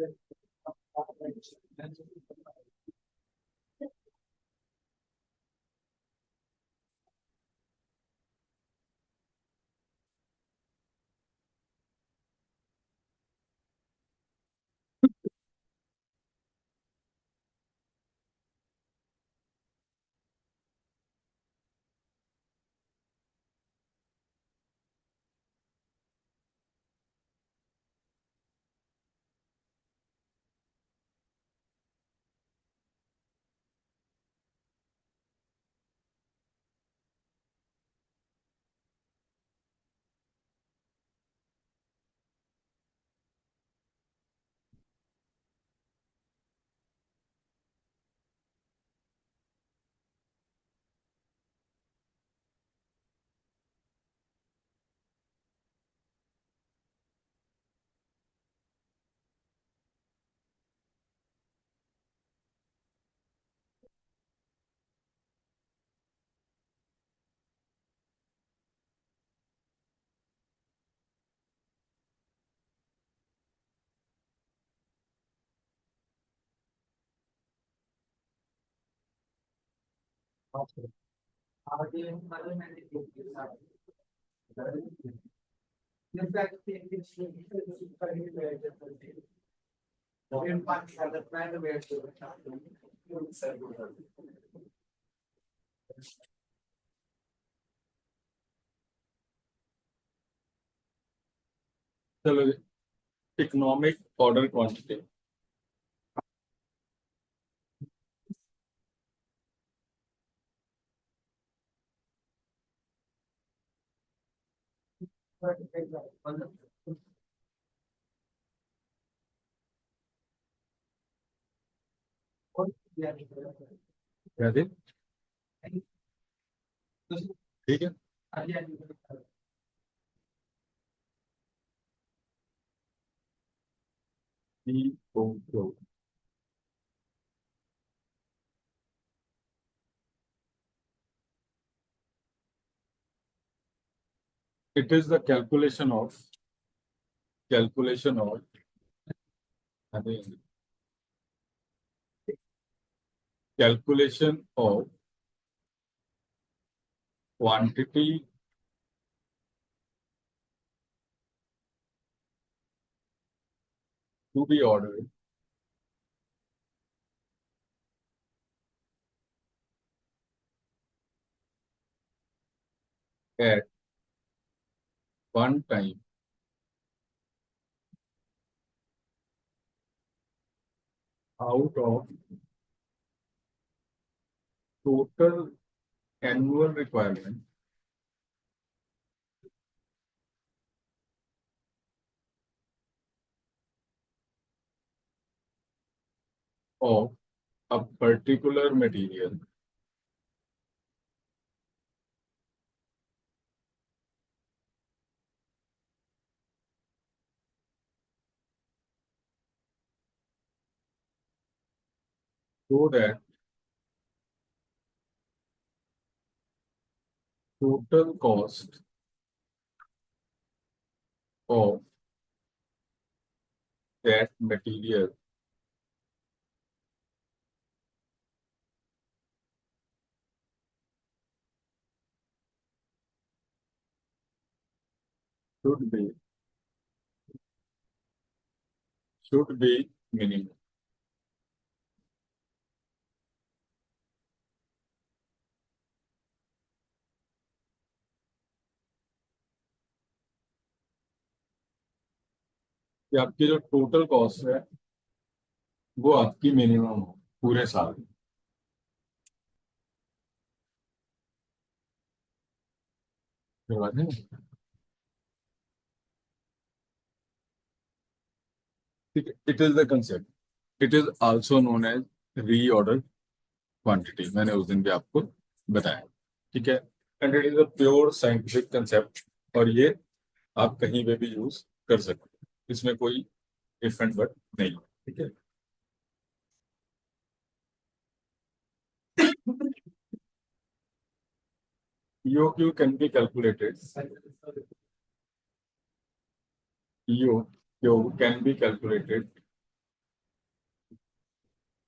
चलो, economic order quantity. क्या थी? ठीक है। CO2। It is the calculation of calculation of quantity to be ordered at one time out of total annual requirement of a particular material so that total cost of that material should be minimum। कि आपकी जो total cost है वो आपकी minimum हो पूरे साल में। ये बात है। ठीक है, it is the concept. It is also known as reorder quantity. मैंने उस दिन भी आपको बताया। ठीक है। And it is a pure scientific concept, और ये आप कहीं पे भी यूज कर सकते हो, इसमें कोई इफ एंड बट नहीं है। ठीक है। EOQ can be calculated. EOQ can be calculated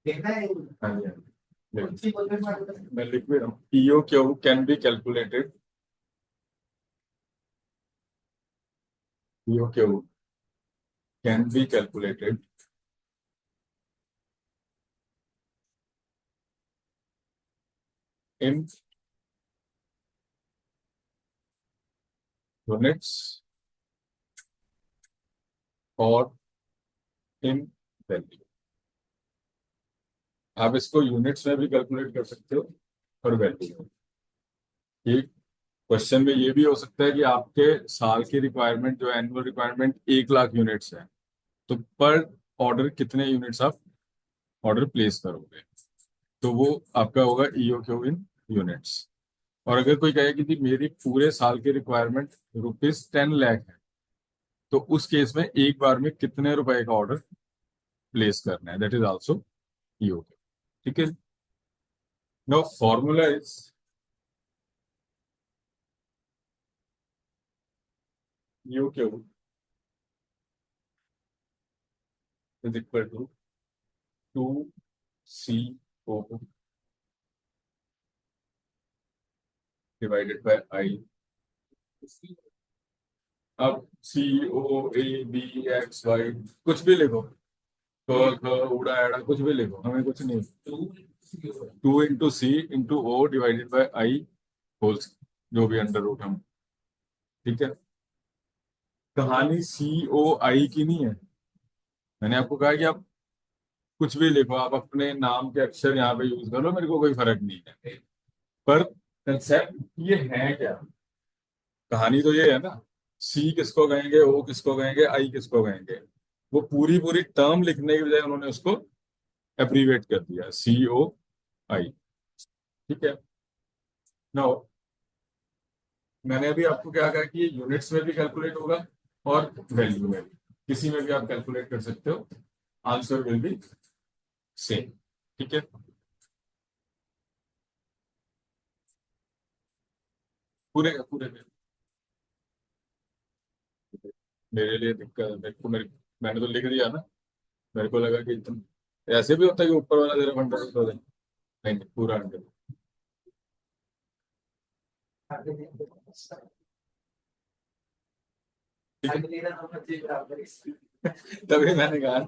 हाँ जी, हाँ जी, मैं लिख भी रहा हूँ। E O Q can be calculated, E O Q can be calculated in units और इन वैल्यू। आप इसको यूनिट्स में भी कैलकुलेट कर सकते हो और वैल्यू में। ये क्वेश्चन में ये भी हो सकता है कि आपके साल की रिक्वायरमेंट जो एनुअल रिक्वायरमेंट 1 लाख यूनिट्स है, तो पर ऑर्डर कितने यूनिट्स आप ऑर्डर प्लेस करोगे, तो वो आपका होगा ईओ क्यू इन यूनिट्स। और अगर कोई कहे कि जी मेरी पूरे साल की रिक्वायरमेंट ₹10 लाख है, तो उस केस में एक बार में कितने रुपए का ऑर्डर प्लेस करना है, that is also EO Q. ठीक है। No formula is EO Q is equal to 2CO divided by I. अब COABXY कुछ भी लिखो, क ख उड़ा एड़ा कुछ भी लिखो, हमें कुछ नहीं। 2 into C into O divided by I holes, जो भी अंडर रूट हम। ठीक है। कहानी COI की नहीं है। मैंने आपको कहा कि आप कुछ भी लिखो, आप अपने नाम के अक्षर यहाँ पे यूज कर लो, मेरे को कोई फर्क नहीं है। पर कंसेप्ट ये है क्या, कहानी तो ये है ना। सी किसको कहेंगे, ओ किसको कहेंगे, आई किसको कहेंगे, वो पूरी पूरी टर्म लिखने की बजाय उन्होंने उसको एब्रीवेट कर दिया, COI। ठीक है। नाउ मैंने अभी आपको क्या कहा कि ये यूनिट्स में भी कैलकुलेट होगा और वैल्यू में भी, किसी में भी आप कैलकुलेट कर सकते हो, आंसर विल बी सेम। ठीक है। पूरे का पूरे का। मेरे लिए दिक्कत है, मेरे को मैंने तो लिख दिया ना। मेरे को लगा कि तुम, ऐसे भी होता है कि ऊपर वाला तेरा फंडा तो नहीं, नहीं पूरा अंडर। तभी मैंने कहा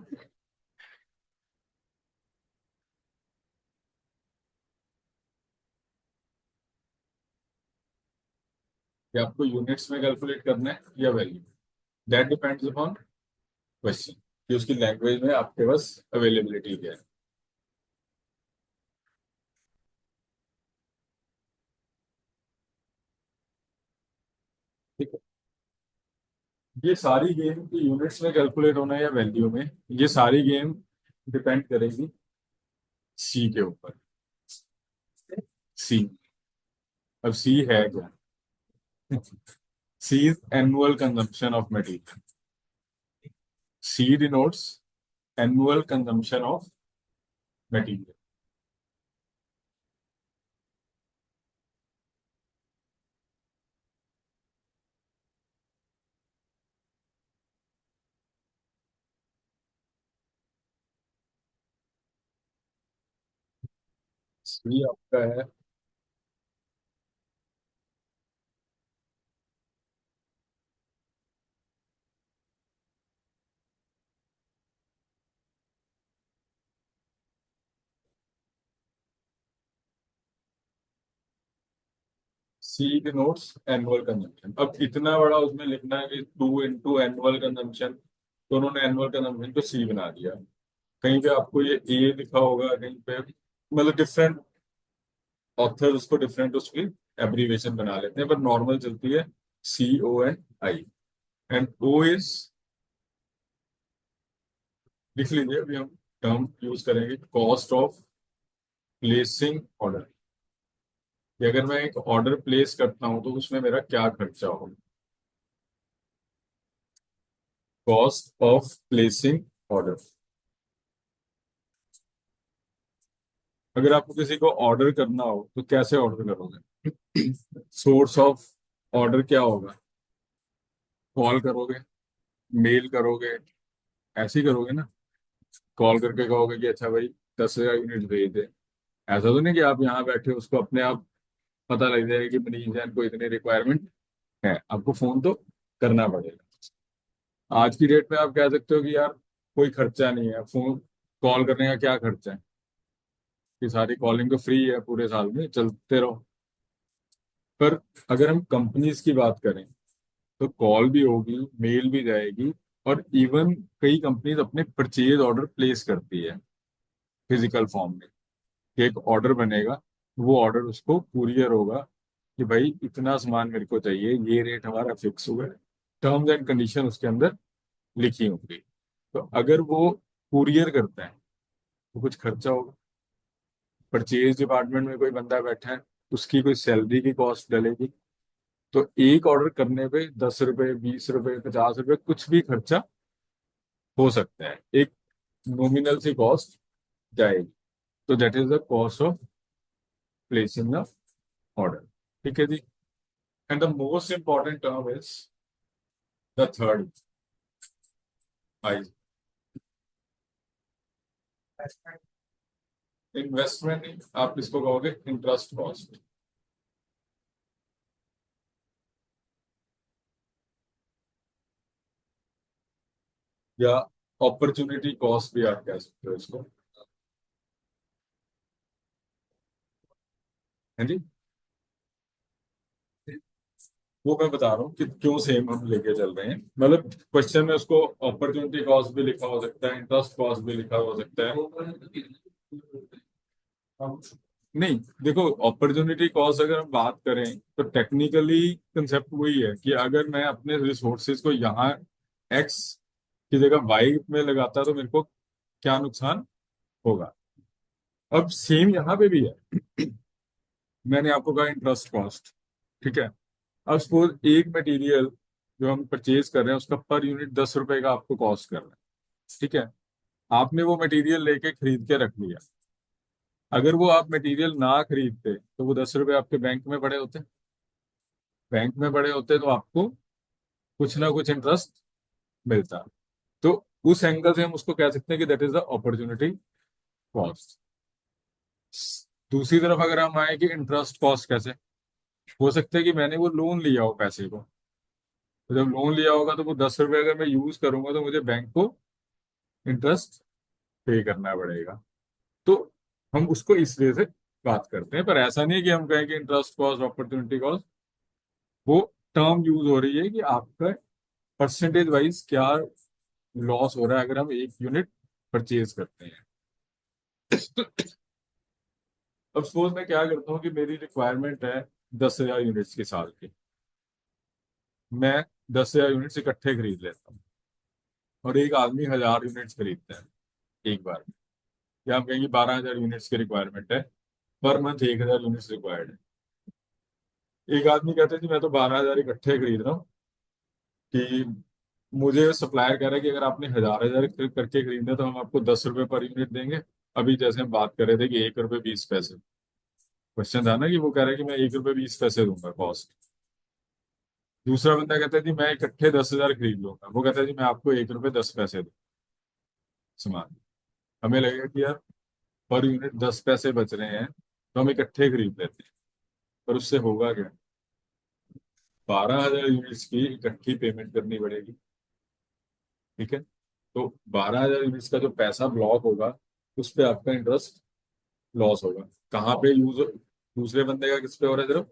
कि आपको यूनिट्स में कैलकुलेट करना है या value, that depends upon question, कि उसकी लैंग्वेज में आपके पास अवेलेबिलिटी क्या है। ठीक है। ये सारी गेम की यूनिट्स में कैलकुलेट होना है या वैल्यू में, ये सारी गेम डिपेंड करेगी सी के ऊपर। सी, अब सी है क्या? C is annual consumption of material. C denotes annual consumption of material. C आपका है, सी डिनोट्स एनुअल कंजम्पशन। अब इतना बड़ा उसमें लिखना है कि 2 into एनुअल कंजम्पशन, तो उन्होंने एनुअल कंजम्पशन को सी बना दिया। कहीं पे आपको ये ए लिखा होगा, कहीं पे मतलब डिफरेंट ऑथर उसको डिफरेंट उसकी एब्रीवेशन बना लेते हैं, पर नॉर्मल चलती है CONI। एंड ओ इज, लिख लीजिए अभी हम टर्म यूज करेंगे, कॉस्ट ऑफ प्लेसिंग ऑर्डर, कि अगर मैं एक ऑर्डर प्लेस करता हूं तो उसमें मेरा क्या खर्चा होगा। Cost of placing order. अगर आपको किसी को ऑर्डर करना हो तो कैसे ऑर्डर करोगे? सोर्स ऑफ ऑर्डर क्या होगा? कॉल करोगे, मेल करोगे, ऐसे ही करोगे ना। कॉल करके कहोगे कि अच्छा भाई 10,000 यूनिट भेज दे। ऐसा तो नहीं कि आप यहाँ बैठे हो, उसको अपने आप पता लग जाएगा कि मनीष जैन को इतनी रिक्वायरमेंट है, आपको फोन तो करना पड़ेगा। आज की डेट में आप कह सकते हो कि यार कोई खर्चा नहीं है, फोन कॉल करने का क्या खर्चा है, कि सारी कॉलिंग तो फ्री है, पूरे साल में चलते रहो। पर अगर हम कंपनीज की बात करें तो कॉल भी होगी, मेल भी जाएगी, और इवन कई कंपनीज अपने परचेज ऑर्डर प्लेस करती है फिजिकल फॉर्म में, कि एक ऑर्डर बनेगा, वो ऑर्डर उसको कुरियर होगा कि भाई इतना सामान मेरे को चाहिए, ये रेट हमारा फिक्स हुआ है, टर्म्स एंड कंडीशन उसके अंदर लिखी होंगी। तो अगर वो कुरियर करता है तो कुछ खर्चा होगा, परचेज डिपार्टमेंट में कोई बंदा बैठा है, उसकी कोई सैलरी की कॉस्ट डलेगी। तो एक ऑर्डर करने पे 10 रुपए, 20 रुपए, 50 रुपए, कुछ भी खर्चा हो सकता है, एक नॉमिनल सी कॉस्ट जाएगी। तो that is the cost of placing the order. ठीक है जी। And the most important term is the third I, investment. आप इसको कहोगे इंटरेस्ट कॉस्ट, या अपॉर्चुनिटी कॉस्ट भी आप कह सकते हो इसको। है जी। वो मैं बता रहा हूँ कि क्यों सेम हम लेके चल रहे हैं। मतलब क्वेश्चन में उसको अपॉर्चुनिटी कॉस्ट भी लिखा हो सकता है, इंटरेस्ट कॉस्ट भी लिखा हो सकता है। नहीं, देखो, अपॉर्चुनिटी कॉस्ट अगर हम बात करें तो टेक्निकली कंसेप्ट वही है कि अगर मैं अपने रिसोर्सेज को यहाँ एक्स की जगह वाई में लगाता तो मेरे को क्या नुकसान होगा। अब सेम यहाँ पे भी है। मैंने आपको कहा इंटरेस्ट कॉस्ट, ठीक है। अब सपोज एक मटेरियल जो हम परचेज कर रहे हैं उसका पर यूनिट 10 रुपए का आपको कॉस्ट कर रहा है, ठीक है। आपने वो मटेरियल लेके खरीद के रख लिया। अगर वो आप मटेरियल ना खरीदते तो वो 10 रुपए आपके बैंक में पड़े होते। बैंक में पड़े होते तो आपको कुछ ना कुछ इंटरेस्ट मिलता। तो उस एंगल से हम उसको कह सकते हैं कि that is the opportunity cost. दूसरी तरफ अगर हम आए कि इंटरेस्ट कॉस्ट कैसे हो सकता है, कि मैंने वो लोन लिया हो पैसे को, तो जब लोन लिया होगा तो वो 10 रुपए अगर मैं यूज करूंगा तो मुझे बैंक को इंटरेस्ट पे करना पड़ेगा। तो हम उसको इस वे से बात करते हैं, पर ऐसा नहीं है कि हम कहें कि इंटरेस्ट कॉस्ट अपॉर्चुनिटी कॉस्ट। वो टर्म यूज हो रही है कि आपका परसेंटेज वाइज क्या लॉस हो रहा है अगर हम एक यूनिट परचेज करते हैं। अब सपोज मैं क्या करता हूँ कि मेरी रिक्वायरमेंट है 10,000 यूनिट्स की साल की। मैं 10,000 यूनिट्स इकट्ठे खरीद लेता हूँ, और एक आदमी 1,000 यूनिट्स खरीदता है एक बार में। या हम कहेंगे 12,000 यूनिट्स की रिक्वायरमेंट है, पर मंथ 1,000 यूनिट्स रिक्वायर्ड है। एक आदमी कहता है कि मैं तो 12,000 इकट्ठे खरीद रहा हूँ, कि मुझे सप्लायर कह रहा है कि अगर आपने 1,000 करके खरीदना तो हम आपको 10 रुपए पर यूनिट देंगे। अभी जैसे हम बात कर रहे थे कि 1 रुपये 20 पैसे, क्वेश्चन था ना कि वो कह रहा है कि मैं 1 रुपये 20 पैसे दूंगा कॉस्ट। दूसरा बंदा कहता है कि मैं इकट्ठे 10,000 खरीद लूंगा, वो कहता है कि मैं आपको 1 रुपये 10 पैसे दूँ सामान। हमें लगेगा कि यार पर यूनिट 10 पैसे बच रहे हैं, तो हम इकट्ठे खरीद लेते हैं। पर उससे होगा क्या, 12,000 यूनिट्स की इकट्ठी पेमेंट करनी पड़ेगी। ठीक है। तो 12,000 यूनिट्स का जो पैसा ब्लॉक होगा, उस पे आपका इंटरेस्ट लॉस होगा। कहाँ पे यूज, दूसरे बंदे का किस पे हो रहा है, सिर्फ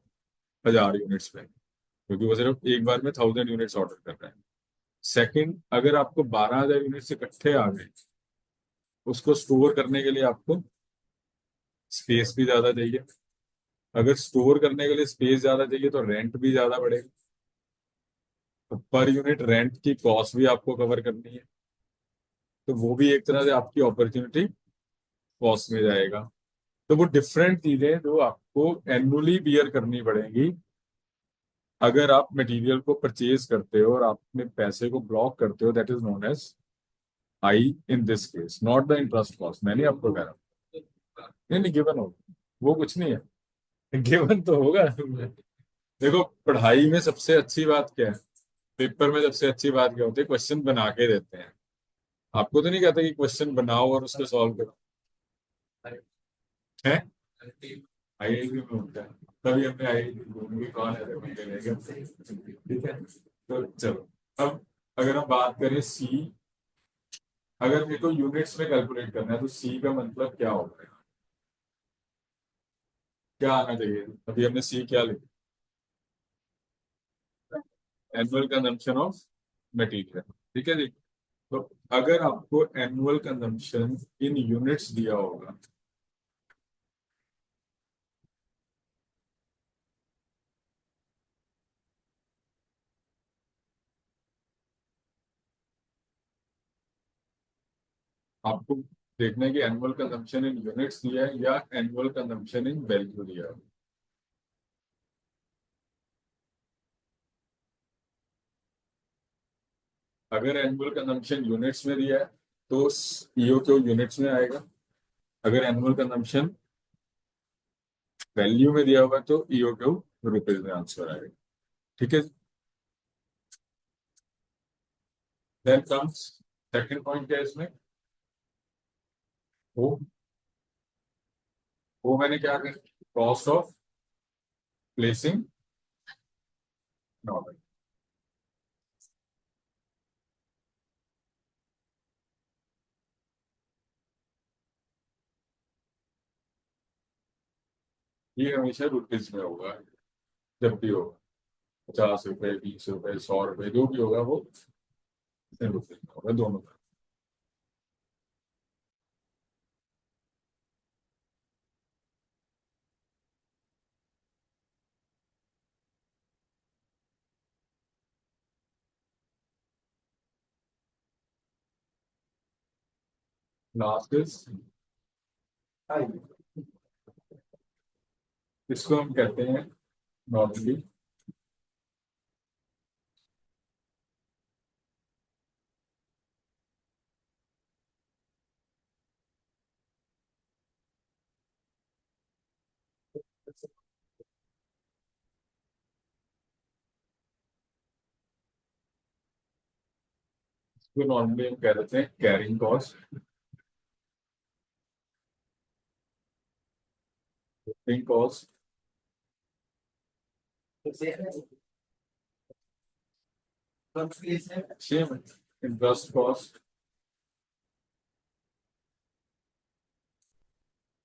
1,000 यूनिट्स पे, क्योंकि वो सिर्फ एक बार में 1,000 यूनिट्स ऑर्डर कर रहा है। सेकंड, अगर आपको 12,000 यूनिट्स इकट्ठे आ गए, उसको स्टोर करने के लिए आपको स्पेस भी ज्यादा चाहिए। अगर स्टोर करने के लिए स्पेस ज्यादा चाहिए तो रेंट भी ज्यादा बढ़ेगा। तो पर यूनिट रेंट की कॉस्ट भी आपको कवर करनी है। तो वो भी एक तरह से आपकी अपॉर्चुनिटी कॉस्ट में जाएगा। तो वो डिफरेंट चीजें जो आपको एनुअली बियर करनी पड़ेंगी अगर आप मटेरियल को परचेज करते हो और आप अपने पैसे को ब्लॉक करते हो, that is known as I in this case, not the interest cost. मैंने आपको कह रहा हूँ नहीं नहीं, गिवन होगा, वो कुछ नहीं है। गिवन तो होगा। देखो, पढ़ाई में सबसे अच्छी बात क्या है, पेपर में सबसे अच्छी बात क्या होती है, क्वेश्चन बना के देते हैं। आपको तो नहीं कहते कि क्वेश्चन बनाओ और उसको सॉल्व करो। है आईआईटी में होता है। तभी हमने आईआईटी ढूंढी कौन है बंदे लेगा। ठीक है, तो चलो अब अगर हम बात करें सी, अगर मेरे को यूनिट्स में कैलकुलेट करना है तो सी का मतलब क्या होता है, क्या आना चाहिए। अभी हमने सी क्या लिखा, एनुअल कंजम्पशन ऑफ मटेरियल। ठीक है जी। तो अगर आपको एनुअल कंजम्पशन इन यूनिट्स दिया होगा, आपको देखना है कि एनुअल कंजम्पशन इन यूनिट्स दिया है या एनुअल कंजम्पशन इन वैल्यू दिया है। अगर एनुअल कंजम्पशन यूनिट्स में दिया है तो ईओ क्यू यूनिट्स में आएगा। अगर एनुअल कंजम्पशन वैल्यू में दिया होगा तो ईओ क्यू रुपीज में आंसर आएगा। ठीक है। देन कम्स सेकंड पॉइंट क्या है इसमें, वो वो मैंने क्या कहा, कॉस्ट ऑफ प्लेसिंग नॉर्मल। ये हमेशा रुपीज में होगा, जब भी होगा 50 रुपए 20 रुपए 100 रुपए जो भी होगा वो रुपीज में होगा दोनों का। लास्ट इज, इसको हम कहते हैं नॉर्मली इसको नॉर्मली हम कह देते हैं carrying cost, shipping cost, same interest cost,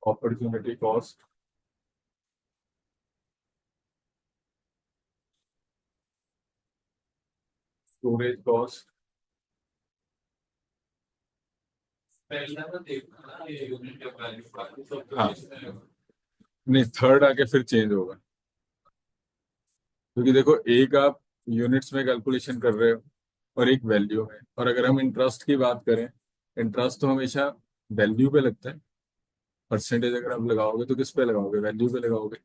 opportunity cost, storage cost. हाँ, नहीं थर्ड आके फिर चेंज होगा, क्योंकि देखो एक आप यूनिट्स में कैलकुलेशन कर रहे हो और एक वैल्यू में। और अगर हम इंटरेस्ट की बात करें, इंटरेस्ट तो हमेशा वैल्यू पे लगता है। परसेंटेज अगर आप लगाओगे तो किस पे लगाओगे, वैल्यू पे लगाओगे।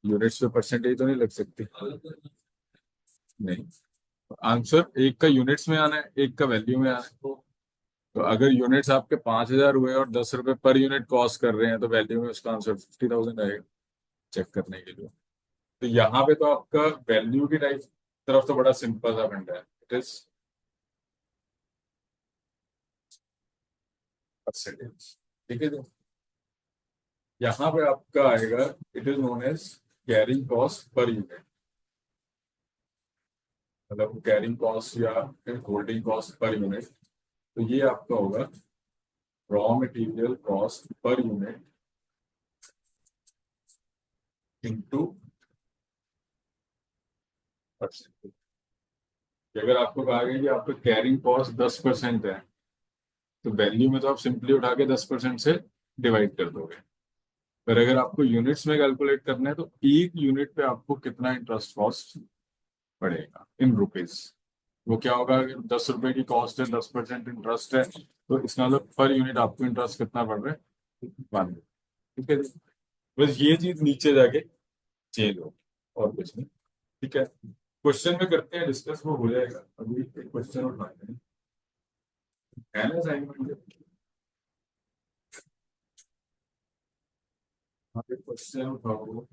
यूनिट्स पे परसेंटेज तो नहीं लग सकती। नहीं, आंसर एक का यूनिट्स में आना है, एक का वैल्यू में आना है। तो अगर यूनिट्स आपके 5,000 हुए और 10 रुपए पर यूनिट कॉस्ट कर रहे हैं तो वैल्यू में उसका आंसर 50,000 आएगा, चेक करने के लिए। तो यहाँ पे तो आपका वैल्यू की टाइप तरफ तो बड़ा सिंपल सा फंडा है, इट इज परसेंटेज। ठीक है जी। यहाँ पे आपका आएगा, it is known as carrying cost per unit, मतलब कैरिंग कॉस्ट या होल्डिंग कॉस्ट पर यूनिट। तो ये आपका होगा raw material cost per unit into percentage. अगर आपको कहा गया कि आपका कैरिंग कॉस्ट 10% है तो वैल्यू में तो आप सिंपली उठा के 10% से डिवाइड कर दोगे। पर अगर आपको यूनिट्स में कैलकुलेट करना है तो एक यूनिट पे आपको कितना इंटरेस्ट कॉस्ट पड़ेगा इन रुपीज, वो क्या होगा। अगर 10 रुपए की कॉस्ट है, 10% इंटरेस्ट है, तो इसका मतलब पर यूनिट आपको इंटरेस्ट कितना पड़ रहा है, 1। ठीक है, बस ये चीज नीचे जाके चेंज हो, और कुछ नहीं। ठीक है, क्वेश्चन में करते हैं डिस्कस, वो हो जाएगा। अभी एक क्वेश्चन उठाते हैं, है ना असाइनमेंट। हाँ, एक क्वेश्चन उठाओ।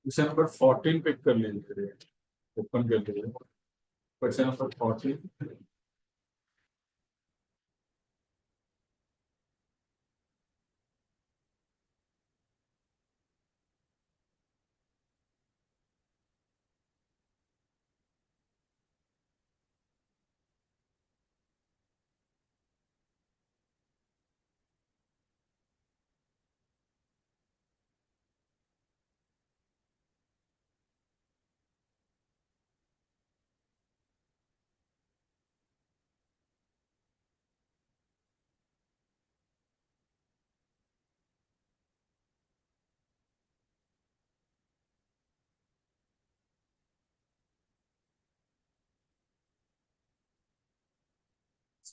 क्वेश्चन नंबर 14 पिक कर लीजिए, ओपन कर लीजिए क्वेश्चन नंबर 14।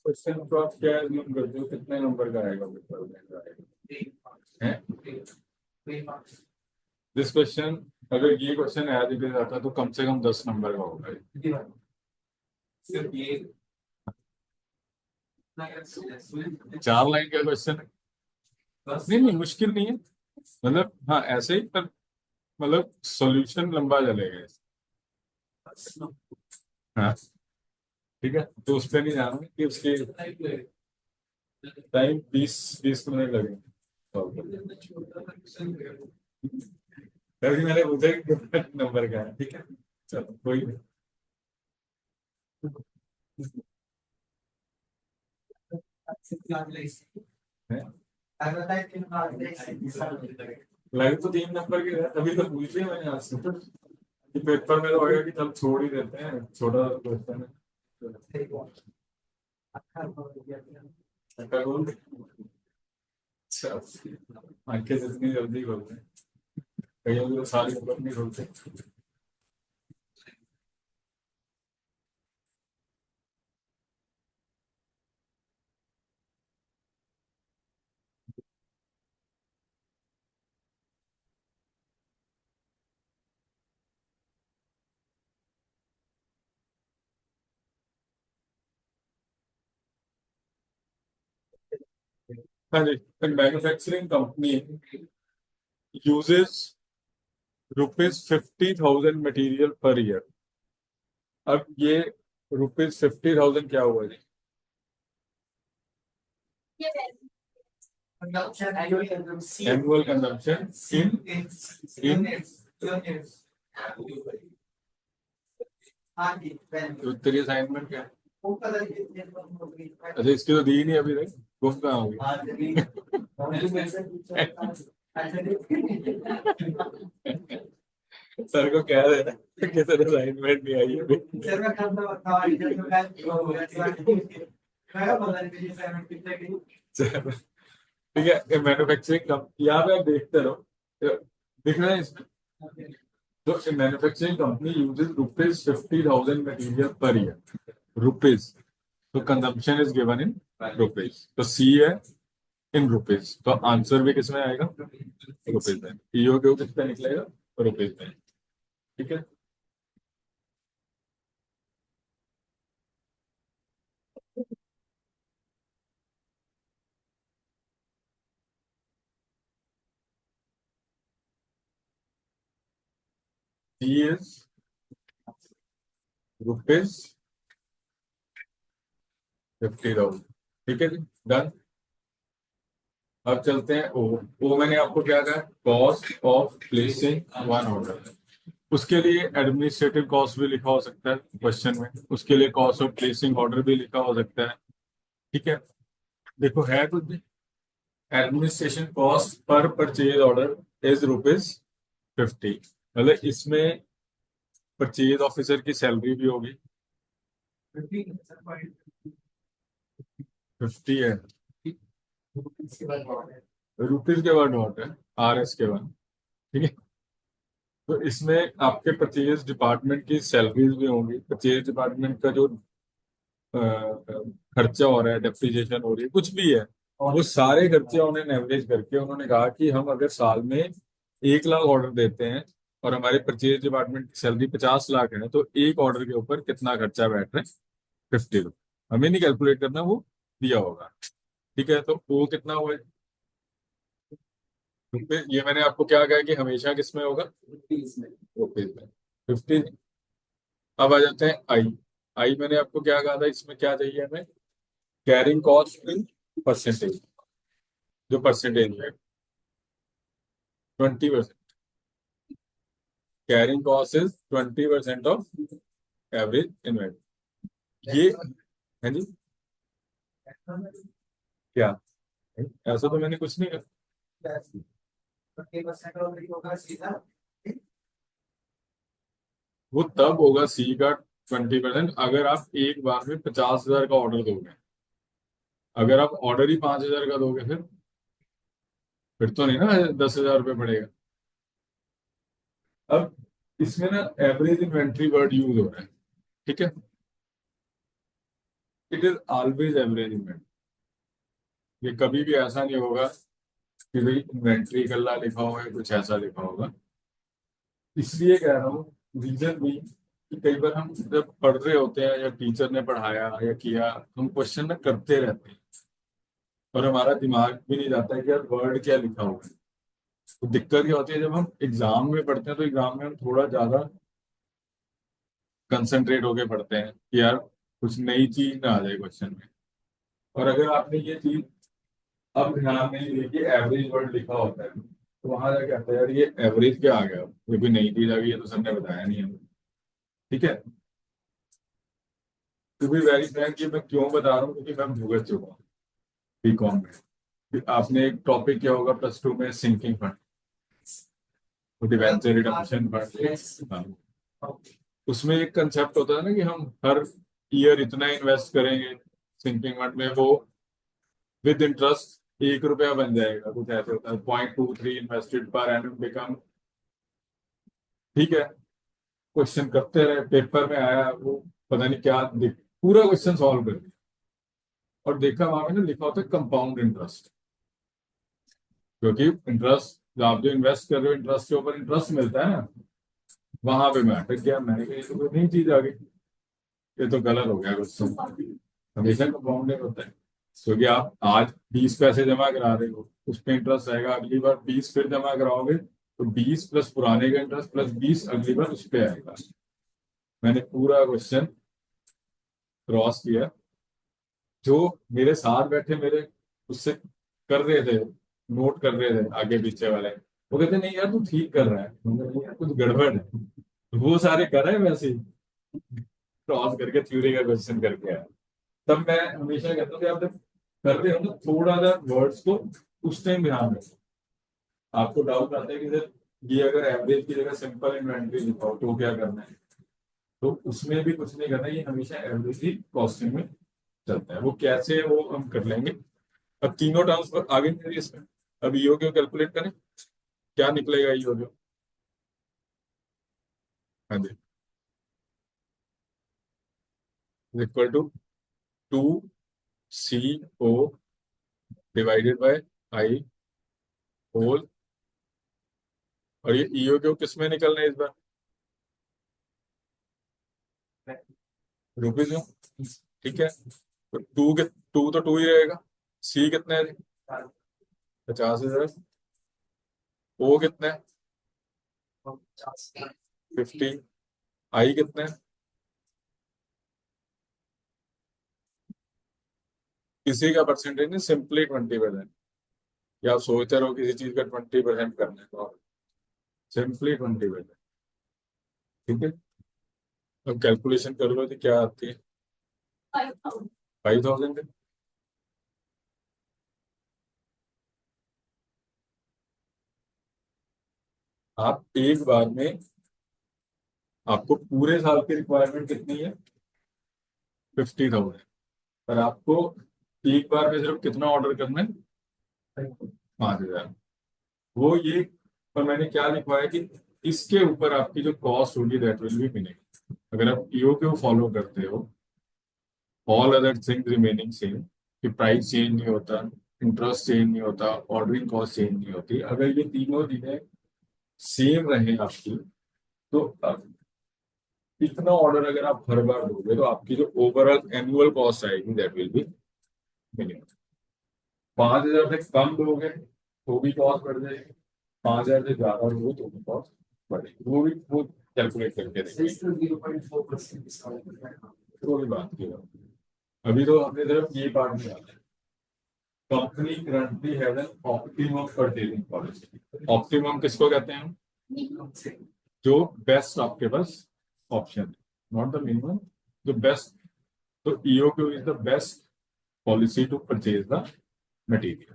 क्वेश्चन को आप क्या assume करते हो, कितने नंबर का आएगा पेपर में? दिस क्वेश्चन, अगर ये क्वेश्चन याद दिया जाता तो कम से कम 10 नंबर का होगा। सिर्फ ये 4 लाइन का क्वेश्चन है। नहीं नहीं, मुश्किल नहीं है, मतलब हाँ ऐसे ही, पर मतलब सॉल्यूशन लंबा चलेगा। हाँ ठीक है, तो उस पर नहीं जाना कि उसके टाइम 20 20 मिनट लगेंगे। तभी मैंने पूछा कि कितने नंबर का है, ठीक है। चलो कोई नहीं। है? लगे तो 3 नंबर के हैं, तभी तो पूछ लिया मैंने आपसे कि पेपर में तो होगा कि चल छोड़ ही देते हैं, छोटा क्वेश्चन है। अच्छा, बोल दे। अच्छा, आंखें जितनी जल्दी खोलते हैं, कहीं तो सारी नंबर नहीं खोलते। हाँ जी, manufacturing company uses ₹50,000 material per year. अब ये ₹50,000 क्या हुआ जी? एनुअल कंजम्पशन इन तो तेरी असाइनमेंट क्या है? अच्छा, इसकी तो दी ही नहीं अभी तक, गुम कहाँ होगी? सर को कह देना कि सर असाइनमेंट नहीं आई अभी। चलो, ठीक है, मैन्युफैक्चरिंग कंपनी यहाँ पे आप देखते रहो, दिख रहा है इसमें। तो manufacturing company uses ₹50,000 material per year, rupees, तो consumption is given in rupees, तो सी है इन रुपीज, तो आंसर भी किसमें आएगा? रुपीज में। ईओ क्यू कितना निकलेगा? रुपीज में। ठीक है। सी इज रुपीज 50,000। ठीक है जी, डन। अब चलते हैं ओ। ओ मैंने आपको क्या कहा? Cost of placing one order. उसके लिए एडमिनिस्ट्रेटिव कॉस्ट भी लिखा हो सकता है क्वेश्चन में, उसके लिए कॉस्ट ऑफ प्लेसिंग ऑर्डर भी लिखा हो सकता है। ठीक है, देखो है कुछ भी। Administration cost per purchase order is ₹50, मतलब इसमें परचेज ऑफिसर की सैलरी भी होगी। 50 है, रुपीज के बाद नॉट है, RS के बाद। ठीक है, तो इसमें आपके परचेज डिपार्टमेंट की सैलरीज भी होंगी, परचेज डिपार्टमेंट का जो खर्चा हो रहा है, डेप्रिसिएशन हो रही है, कुछ भी है, वो सारे खर्चे उन्होंने एवरेज करके उन्होंने कहा कि हम अगर साल में 1 लाख ऑर्डर देते हैं और हमारे परचेज डिपार्टमेंट की सैलरी 50 लाख है, तो एक ऑर्डर के ऊपर कितना खर्चा बैठ रहा है? 50 रुपये। हमें नहीं कैलकुलेट करना, वो दिया होगा। ठीक है, तो वो कितना हुआ है? क्योंकि ये मैंने आपको क्या कहा कि हमेशा किस में होगा, रुपीज में, 50। अब आ जाते हैं आई। आई मैंने आपको क्या कहा था, इसमें क्या चाहिए हमें, कैरिंग कॉस्ट इन परसेंटेज, जो परसेंटेज है 20%, carrying cost is 20% of average invent, ये है जी। क्या, ऐसा तो मैंने कुछ नहीं कहा। वो तब होगा सी का 20% अगर आप एक बार में 50,000 का ऑर्डर दोगे। अगर आप ऑर्डर ही 5,000 का दोगे, फिर तो नहीं ना 10,000 रुपये पड़ेगा। अब इसमें ना एवरेज इन्वेंट्री वर्ड यूज हो रहा है, ठीक है। It is always average inventory, ये कभी भी ऐसा नहीं होगा कि भाई इन्वेंट्री कल्ला लिखा होगा या कुछ ऐसा लिखा होगा। इसलिए कह रहा हूँ, रीजन भी कि कई बार हम जब पढ़ रहे होते हैं या टीचर ने पढ़ाया या किया, हम क्वेश्चन ना करते रहते हैं और हमारा दिमाग भी नहीं जाता है कि यार वर्ड क्या लिखा हुआ है। तो दिक्कत क्या होती है जब हम एग्जाम में पढ़ते हैं, तो एग्जाम में हम थोड़ा ज्यादा कंसंट्रेट होके पढ़ते हैं कि यार कुछ नई चीज ना आ जाए क्वेश्चन में। और अगर आपने ये चीज अब ध्यान नहीं दी कि एवरेज वर्ड लिखा होता है, तो वहां जाके आता है यार ये एवरेज क्या आ गया, ये कोई नई चीज आ गई है तो सर ने बताया नहीं हमें। ठीक है, टू बी वेरी फ्रैंक, ये मैं क्यों बता रहा हूँ, क्योंकि मैं भुगत चुका हूँ बीकॉम में। फिर आपने एक टॉपिक किया होगा +2 में, sinking fund, debenture redemption fund. हाँ, उसमें एक कंसेप्ट होता है ना कि हम हर ईयर इतना इन्वेस्ट करेंगे सिंकिंग फंड में, वो विद इंटरेस्ट 1 रुपया बन जाएगा, कुछ ऐसे होता है, 0.23 इन्वेस्टेड पर एनम बिकम। ठीक है, क्वेश्चन करते रहे, पेपर में आया वो, पता नहीं क्या पूरा क्वेश्चन सॉल्व कर दिया और देखा वहां पे ना लिखा होता है कंपाउंड इंटरेस्ट। क्योंकि इंटरेस्ट, आप जो इन्वेस्ट कर रहे हो इंटरेस्ट के ऊपर इंटरेस्ट मिलता है ना, वहां पे मैं अटक गया, मैंने कहा ये तो कोई नई चीज आ गई, ये तो गलत हो गया क्वेश्चन। हमेशा कंपाउंडिंग होता है, क्योंकि आप आज 20 पैसे जमा करा रहे हो, उस पर इंटरेस्ट आएगा, अगली बार 20 फिर जमा कराओगे तो 20 प्लस पुराने का इंटरेस्ट प्लस 20 अगली बार उस पर आएगा। मैंने पूरा क्वेश्चन क्रॉस किया, जो मेरे साथ बैठे मेरे उससे कर रहे थे, नोट कर रहे थे आगे पीछे वाले, वो कहते नहीं यार तू ठीक कर रहा है, मैंने कहा, नहीं यार कुछ गड़बड़ है। वो सारे कर रहे हैं वैसे ही, क्रॉस करके थ्योरी का क्वेश्चन करके आया। तब मैं हमेशा कहता हूँ कि आप जब कर रहे हो ना, थोड़ा सा वर्ड्स को उस टाइम ध्यान रखो। आपको डाउट आता है कि सर ये अगर एवरेज की जगह सिंपल इन्वेंट्री लिखाओ तो क्या करना है, तो उसमें भी कुछ नहीं करना है, ये हमेशा एवरेज ही कॉस्टिंग में चलता है। वो कैसे है वो हम कर लेंगे। अब तीनों टर्म्स पर आगे नहीं इसमें, अब ईओ क्यू कैलकुलेट करें, क्या निकलेगा ईओ क्यू। हाँ जी, equal to 2CO divided by I whole, और ये ईओ क्यू किस में निकलना है इस बार, रुपीज में। ठीक है, तो टू तो टू ही रहेगा। सी कितना है, 50,000। ओ कितना है, 50। आई कितना है, किसी का परसेंटेज नहीं, सिंपली 20%। या आप सोचते रहो किसी चीज का 20% करना है तो सिंपली 20%। ठीक है, अब कैलकुलेशन कर लो तो क्या आती है, 5,000। आप एक बार में, आपको पूरे साल की रिक्वायरमेंट कितनी है, 50,000, पर आपको एक बार में सिर्फ कितना ऑर्डर करना है, 5,000। वो ये, पर मैंने क्या लिखवाया कि इसके ऊपर आपकी जो कॉस्ट होगी दैट विल बी मिनिमम। अगर आप ईओ क्यू फॉलो करते हो, all other things remaining same, कि प्राइस चेंज नहीं होता, इंटरेस्ट चेंज नहीं होता, ऑर्डरिंग कॉस्ट चेंज नहीं होती, अगर ये तीनों चीजें सेम रहे आपकी, तो इतना ऑर्डर अगर आप हर बार दोगे तो आपकी जो ओवरऑल एनुअल कॉस्ट आएगी दैट विल बी मिनिमम। 5,000 से कम दोगे तो भी कॉस्ट बढ़ जाएगी, 5,000 से ज्यादा हो तो कॉस्ट बढ़ेगी, वो कैलकुलेट करके देखेंगे। वो भी बात की बात। अभी तो हमने सिर्फ ये पार्ट में आता है। Company currently has an optimum purchasing policy. Optimum किसको कहते हैं हम? जो बेस्ट आपके पास ऑप्शन है, नॉट द मिनिमम, जो बेस्ट। तो EOQ is the best policy to purchase the material.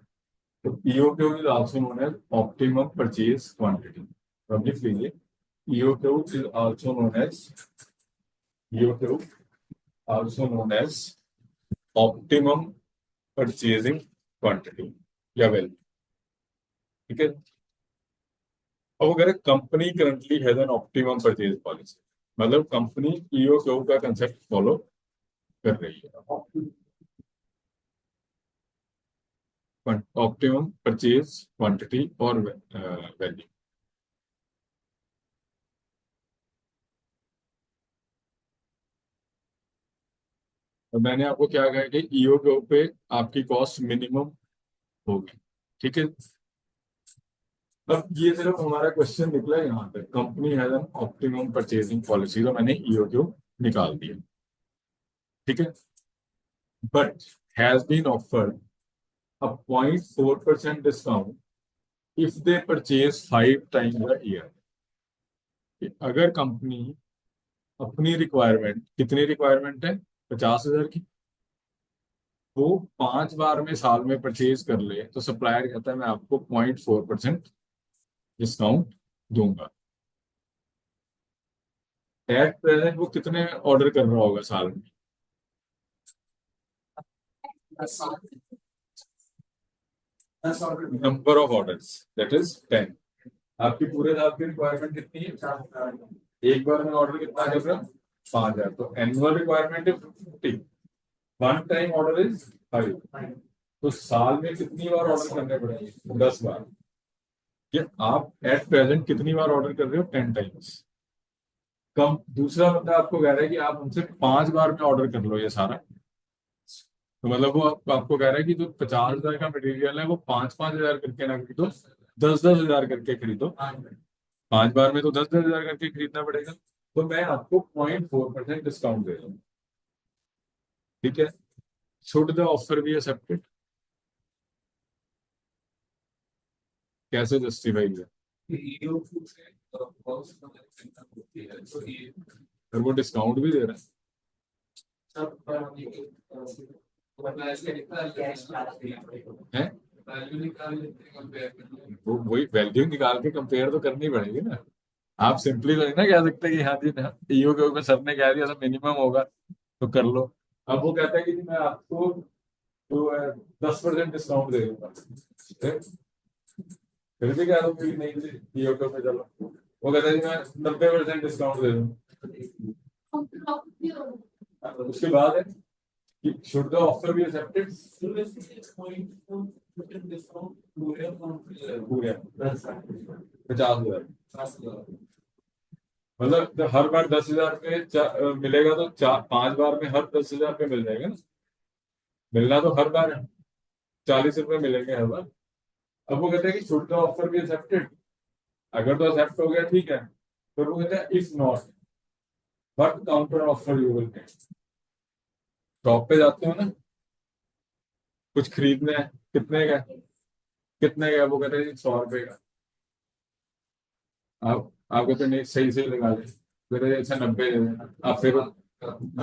तो EOQ is also known as optimum purchase quantity. तो अब लिख लीजिए, EOQ is also known as, EOQ also known as optimum purchasing quantity या value. ठीक है। अब अगर company currently has an optimum purchase policy, मतलब कंपनी ईओक्यू का कंसेप्ट फॉलो कर रही है, ऑप्टिमम परचेज क्वांटिटी और वैल्यू। तो मैंने आपको क्या कहा कि ईओक्यू पे आपकी कॉस्ट मिनिमम होगी। ठीक है। अब ये सिर्फ हमारा क्वेश्चन निकला है यहाँ पे, company has an optimum purchasing policy, तो मैंने ईओक्यू निकाल दिया। ठीक है। But has been offered a 0.4% discount if they purchase 5 times a year। अगर कंपनी अपनी रिक्वायरमेंट, कितनी रिक्वायरमेंट है, 50,000 की, वो 5 बार में साल में परचेज कर ले, तो सप्लायर कहता है मैं आपको 0.4% डिस्काउंट दूंगा। एट प्रेजेंट वो कितने ऑर्डर कर रहा होगा साल में? Number of orders, that is 10। आपकी पूरे साल की रिक्वायरमेंट कितनी है? एक बार में ऑर्डर कितना कर रहा है? 5,000। तो एनुअल रिक्वायरमेंट है 50, वन टाइम ऑर्डर इज 5। तो साल में कितनी बार ऑर्डर करने पड़ेंगे? 10 बार। कि आप एट प्रेजेंट कितनी बार ऑर्डर कर रहे हो? 10 टाइम्स। कम दूसरा बंदा आपको कह रहा है कि आप हमसे 5 बार में ऑर्डर कर लो ये सारा। तो मतलब वो आपको कह रहा है कि जो 50,000 का मटेरियल है वो 5-5 हजार करके ना खरीदो, 10-10 हजार करके खरीदो। 5 बार में तो 10-10 हजार करके खरीदना पड़ेगा। तो मैं आपको 0.4% डिस्काउंट दे रहा हूँ। ठीक है। Should the offer be accepted? कैसे जस्टिफाई किया? और वो डिस्काउंट भी दे रहा है। वो वही वैल्यू निकाल के कंपेयर तो करनी पड़ेगी ना। आप सिंपली तो नहीं ना कह सकते कि हाँ जी ईओ के ऊपर सर ने कह दिया था मिनिमम होगा तो कर लो। अब वो कहता है कि जी मैं आपको तो 10% डिस्काउंट दे दूंगा, फिर भी कह दूंगी कि नहीं जी ईओ के ऊपर चलो। वो कहता है जी मैं 90% डिस्काउंट दे दूंगा। उसके बाद है कि should the offer be accepted? पूरे 50,000, मतलब तो हर बार 10,000 पे मिलेगा तो 5 बार में हर 10,000 पे मिल जाएगा ना। मिलना तो हर बार है, 40 रुपए मिलेंगे हर बार। अब वो कहते हैं कि should the offer be accepted? अगर तो एक्सेप्ट हो गया ठीक है, फिर वो कहते हैं if not what counter offer you will get. Shop पे जाते हो ना, कुछ खरीदना है, कितने का? कितने का? वो कहते हैं 100 रुपए का। आप कहते हैं नहीं सही सही लगा ले, कहते हैं अच्छा 90 दे देना।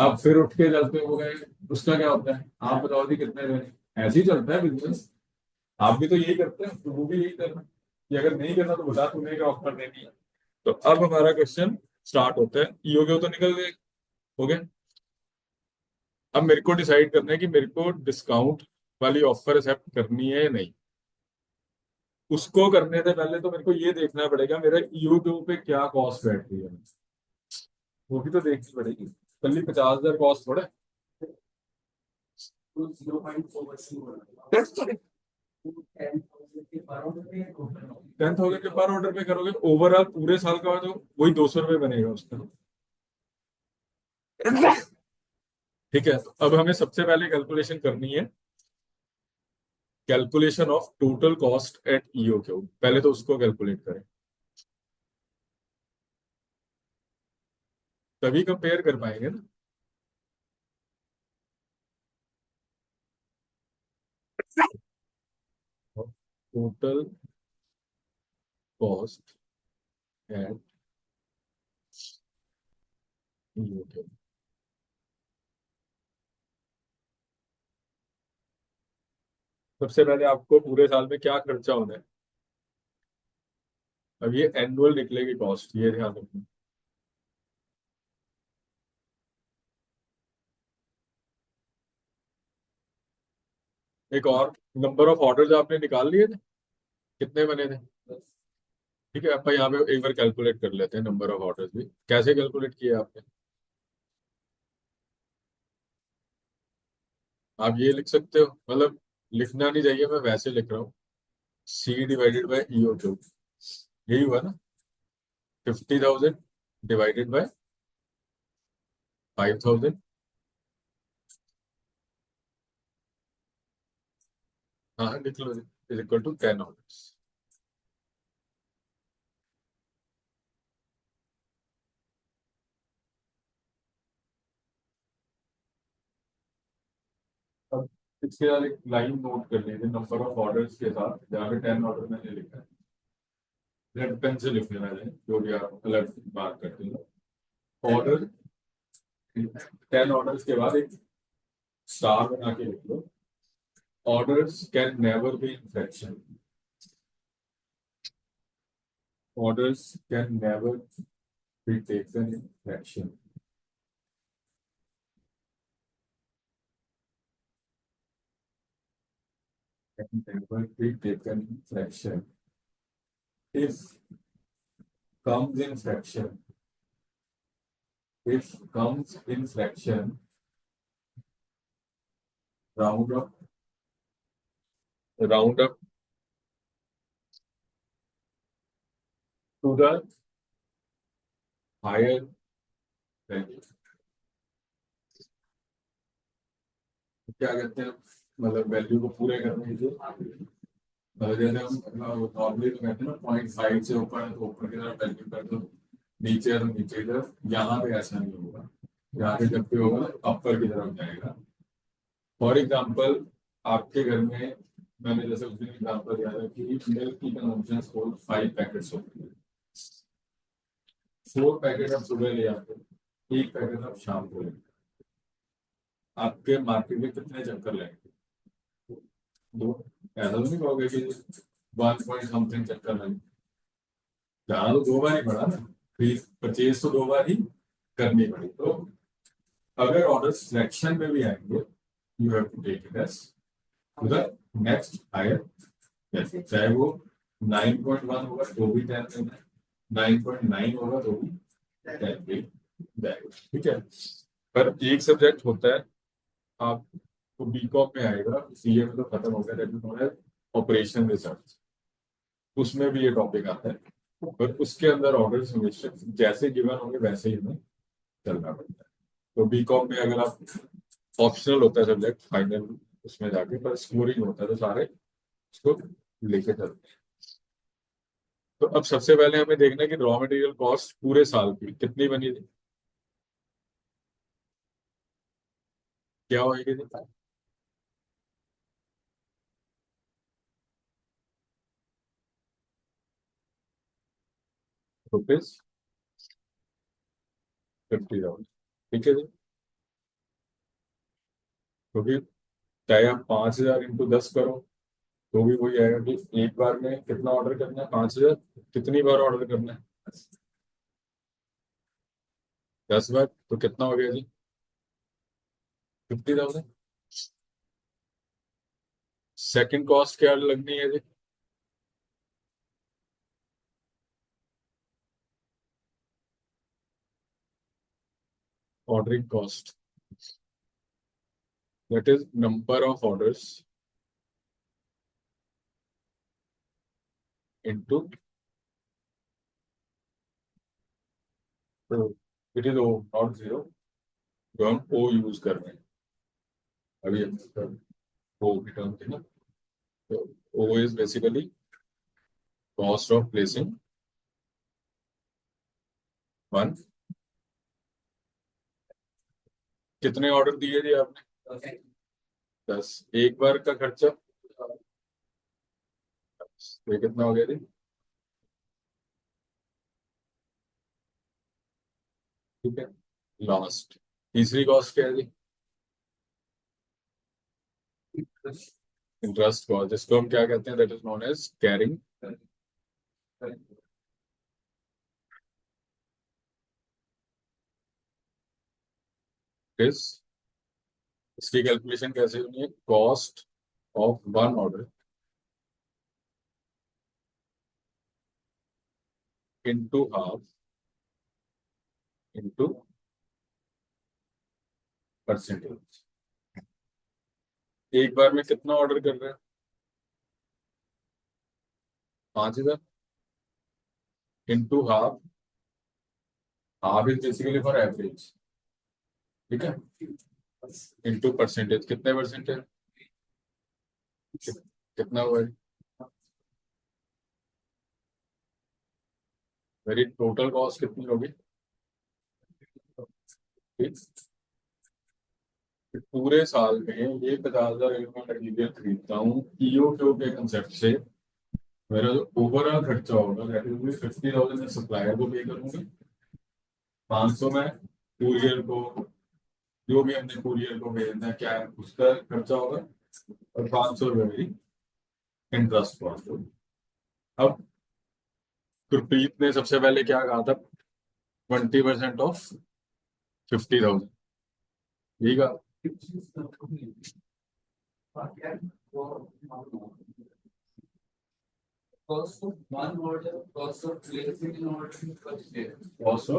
आप फिर उठ के चलते हो, वो कहे उसका क्या होता है, आप बताओ जी कितने देने। ऐसे ही चलता है बिजनेस। आप भी तो यही करते हैं, तो वो भी यही करना कि अगर नहीं करना तो बता तुम्हें क्या ऑफर देनी है। तो अब हमारा क्वेश्चन स्टार्ट होता है। ईओक्यू तो निकल गए, हो गए। अब मेरे को डिसाइड करना है कि मेरे को डिस्काउंट वाली ऑफर एक्सेप्ट करनी है या नहीं। उसको करने से पहले तो मेरे को ये देखना पड़ेगा मेरा ईओक्यू पे क्या कॉस्ट बैठ रही है, वो भी तो देखनी पड़ेगी। कल 50,000 कॉस्ट थोड़ा। 10,000 के पर ऑर्डर पे करोगे, ओवरऑल पूरे साल का तो वही 200 रुपये बनेगा उसका। ठीक है। तो अब हमें सबसे पहले कैलकुलेशन करनी है calculation of total cost at E O Q, पहले तो उसको कैलकुलेट करें, तभी कंपेयर कर पाएंगे ना। Total cost at E O Q. सबसे पहले आपको पूरे साल में क्या खर्चा होना है, अब ये एनुअल निकलेगी कॉस्ट, ये ध्यान रखना। एक और, नंबर ऑफ ऑर्डर्स आपने निकाल लिए थे, कितने बने थे? ठीक है, आप यहाँ पे एक बार कैलकुलेट कर लेते हैं नंबर ऑफ ऑर्डर्स भी, कैसे कैलकुलेट किया आपने। आप ये लिख सकते हो, मतलब लिखना नहीं चाहिए, मैं वैसे लिख रहा हूँ, C divided by E O Q, यही हुआ ना, 50,000 डिवाइडेड बाय 5,000। हाँ लिख लो, इज इक्वल टू 10 ऑर्डर्स। अब इसके बाद एक लाइन नोट कर लीजिए नंबर ऑफ ऑर्डर्स के साथ, जहाँ पे 10 ऑर्डर मैंने लिखा है, रेड पेन से लिख लेना है, जो भी आप अलग बात करते हो। ऑर्डर, 10 ऑर्डर्स के बाद एक स्टार बना के लिख लो, orders can never be in fraction. Orders can never be taken in fraction. Can never be taken in fraction. If comes in fraction, if comes in fraction, round up, round up to the higher value. क्या कहते हैं, मतलब value को पूरे करने के लिए, मतलब जैसे हम नॉर्मली तो कहते हैं ना, 0.5 से ऊपर है तो ऊपर की तरफ वैल्यू कर दो, नीचे है तो नीचे की तरफ, यहाँ पे ऐसा नहीं होगा, यहाँ पे जब भी होगा अपर की तरफ जाएगा। फॉर एग्जाम्पल, आपके घर में, मैंने जैसे उस दिन एग्जाम्पल दिया था कि मिल्क की कंजम्पशन रोज 5 पैकेट्स होती है, 4 पैकेट आप सुबह ले आते हो, 1 पैकेट आप शाम को लेते हो, आपके मार्केट में कितने चक्कर लगेंगे? दो। ऐसा तो नहीं कहोगे कि 1 पॉइंट समथिंग चक्कर लगे, जाना तो 2 बार ही पड़ा ना, फिर परचेज तो 2 बार ही करनी पड़ी। तो अगर ऑर्डर सिलेक्शन में भी आएंगे, you have to take it as to the next higher, चाहे वो 9.1 होगा तो भी 10 देना है, 9.9 होगा तो भी 10 भी जाएगा, ठीक है। पर एक सब्जेक्ट होता है, आपको बीकॉम में आएगा, सीए में तो खत्म हो गया, that is known as operation research, उसमें भी ये टॉपिक आता है, पर उसके अंदर ऑर्डर्स हमेशा जैसे गिवन होंगे वैसे ही हमें चलना पड़ता है। तो बीकॉम में अगर आप, ऑप्शनल होता है सब्जेक्ट फाइनल, उसमें जाके पर स्कोरिंग होता है, तो सारे उसको लेके चलते हैं। तो अब सबसे पहले हमें देखना है कि रॉ मटेरियल कॉस्ट पूरे साल की कितनी बनी थी, क्या होगी थी। रुपीज 50,000, ठीक है जी। क्योंकि चाहे आप 5,000 इंटू 10 करो, तो भी वही आएगा कि एक बार में कितना ऑर्डर करना है, 5,000, कितनी बार ऑर्डर करना है, 10 बार, तो कितना हो गया जी, 50,000। सेकंड कॉस्ट क्या लगनी है जी, ordering cost, that is number of orders into, it is O not zero, जो हम ओ यूज कर रहे हैं, अभी हम ओ की टर्म थी ना, O is basically cost of placing one. कितने ऑर्डर दिए थे आपने? 10। एक बार का खर्चा तो ये कितना हो गया जी? ठीक है। लास्ट तीसरी कॉस्ट क्या है जी? इंटरेस्ट कॉस्ट, जिसको हम क्या कहते हैं, that is known as carrying. इस इसकी कैलकुलेशन कैसे होनी है? Cost of one order into half into percentage. एक बार में कितना ऑर्डर कर रहे हैं? 5,000 into half. Half is basically for average, ठीक है। इनटू परसेंटेज, कितने परसेंटेज? कितना हुआ है? मेरी टोटल कॉस्ट कितनी होगी? ठीक। पूरे साल में ये 50,000 मैं मटीरियल खरीदता हूँ, ईओक्यू के कंसेप्ट से मेरा जो ओवरऑल खर्चा होगा दैट विल बी 50,000 मैं सप्लायर को पे करूंगा, 500 में कुरियर को, जो भी हमने कुरियर को भेजना है क्या है उसका खर्चा होगा, और 500 रुपये मेरी इंटरेस्ट कॉस्ट होगी। अब गुरप्रीत ने सबसे पहले क्या कहा था? 20% ऑफ 50,000, ठीक है। Cost of one order, cost of placing an order in first day. Also,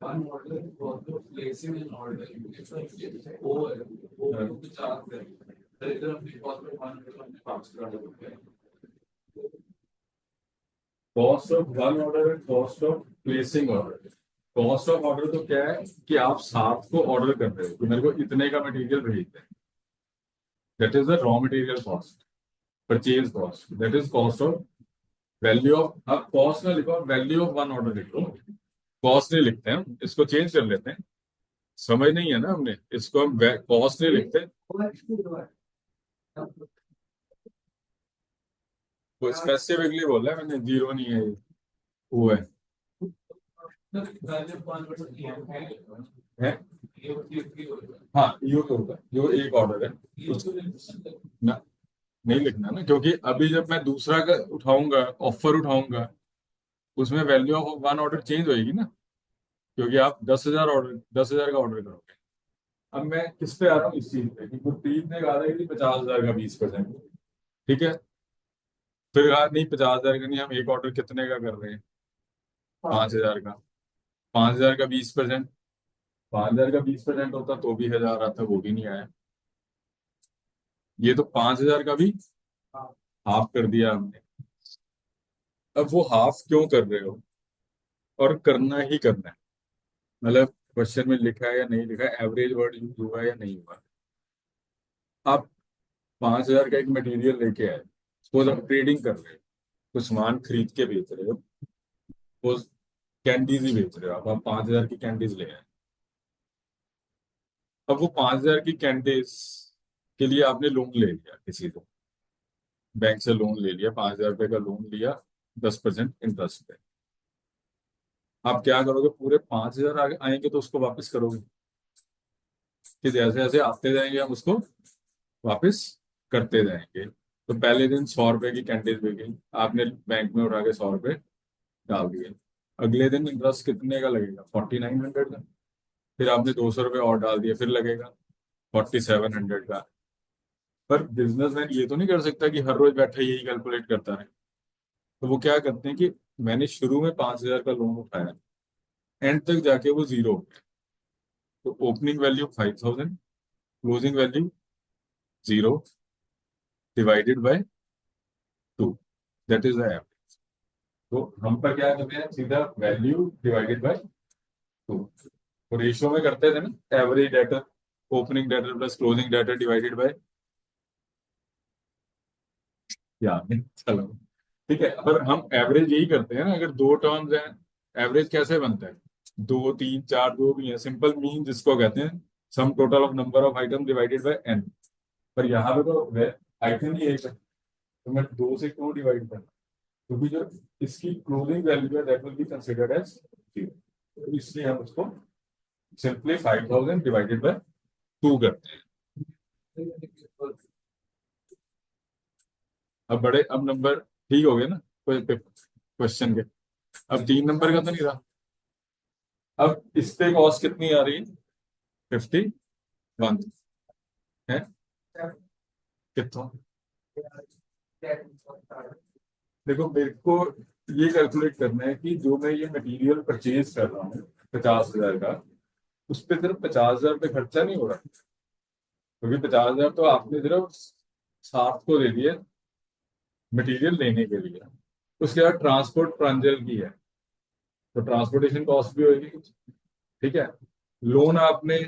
One order, cost of placing an order in first day. Over to charge them. There is a cost of one order on the box order. Cost of one order and cost of placing order. Cost of order तो क्या है कि आप 7 को order कर रहे हो तो मेरे को इतने का मटेरियल भेजते हैं, that is the raw material cost. Purchase cost that is cost of value of, आप कॉस्ट ना लिखो, वैल्यू ऑफ वन ऑर्डर लिख लो। कॉस्ट नहीं लिखते हैं, इसको चेंज कर लेते हैं। समझ नहीं है ना हमने, इसको हम कॉस्ट नहीं लिखते, वो स्पेसिफिकली बोला है मैंने, जीरो नहीं है ये, वो है। है? हाँ यो तो होगा जो एक ऑर्डर है ना, नहीं लिखना ना, क्योंकि अभी जब मैं दूसरा का उठाऊंगा, ऑफर उठाऊंगा, उसमें value of one order change होएगी ना, क्योंकि आप 10,000 ऑर्डर, 10,000 का ऑर्डर करोगे। अब मैं किस पे आ रहा हूँ? इस चीज पे कि गुरप्रीत ने कहा था कि 50,000 का 20%, ठीक है। फिर कहा नहीं 50,000 का नहीं, हम एक ऑर्डर कितने का कर रहे हैं? 5,000 का। 5,000 का 20%, 5,000 का 20% होता तो भी 1,000 आता, वो भी नहीं आया। ये तो 5,000 का भी हाफ कर दिया हमने। अब वो हाफ क्यों कर रहे हो, और करना ही करना है, मतलब क्वेश्चन में लिखा है या नहीं लिखा है, एवरेज वर्ड यूज हुआ है या नहीं हुआ। आप 5,000 का एक मटेरियल लेके आए, सपोज आप ट्रेडिंग कर रहे हो, कुछ सामान खरीद के बेच रहे हो, सपोज कैंडीज ही बेच रहे हो आप 5,000 की कैंडीज ले आए। अब वो 5,000 की कैंडीज के लिए आपने लोन ले लिया किसी को, बैंक से लोन ले लिया, 5,000 रुपये का लोन लिया, 10% इंटरेस्ट पे। आप क्या करोगे? पूरे 5,000 आगे आएंगे तो उसको वापस करोगे, कि जैसे जैसे आते जाएंगे हम उसको वापस करते जाएंगे। तो पहले दिन 100 रुपए की कैंडीज बिकी, आपने बैंक में उठा के 100 रुपए डाल दिए। अगले दिन इंटरेस्ट कितने का लगेगा? 4,900 का। फिर आपने 200 रुपये और डाल दिए, फिर लगेगा 4,700 का। पर बिजनेसमैन ये तो नहीं कर सकता कि हर रोज बैठा यही कैलकुलेट करता है। तो वो क्या करते हैं कि मैंने शुरू में 5,000 का लोन उठाया, एंड तक जाके वो जीरो हो गया, तो opening value 5,000, closing value zero, divided by 2, that is the average. तो हम पर क्या करते हैं, सीधा वैल्यू डिवाइडेड बाय 2। तो रेशियो में करते थे ना, average debtor, opening debtor plus closing debtor divided by याद नहीं, चलो ठीक है। पर हम एवरेज यही करते हैं ना, अगर दो टर्म्स हैं एवरेज कैसे बनता है, दो तीन चार जो भी है, सिंपल मीन जिसको कहते हैं sum total of number of item divided by N. पर यहाँ पे तो आइटम ही एक है, तो मैं दो से क्यों डिवाइड करूँ, क्योंकि जो इसकी क्लोजिंग वैल्यू है that will be considered as zero, तो इसलिए हम उसको सिंपली 5000 डिवाइडेड बाय टू करते हैं। अब नंबर ठीक हो गए ना क्वेश्चन के। अब 3 नंबर का तो नहीं रहा। अब इस पे कॉस्ट कितनी आ रही है, 51 है, कितना। देखो मेरे को ये कैलकुलेट करना है कि जो मैं ये मटेरियल परचेज कर रहा हूँ 50,000 का, उस पे सिर्फ 50,000 रुपये खर्चा नहीं हो रहा, क्योंकि 50,000 तो आपने सिर्फ साथ को दे दिए मटेरियल लेने के लिए। उसके बाद ट्रांसपोर्ट प्रांजल की है, तो ट्रांसपोर्टेशन कॉस्ट भी होगी कुछ, ठीक है। लोन आपने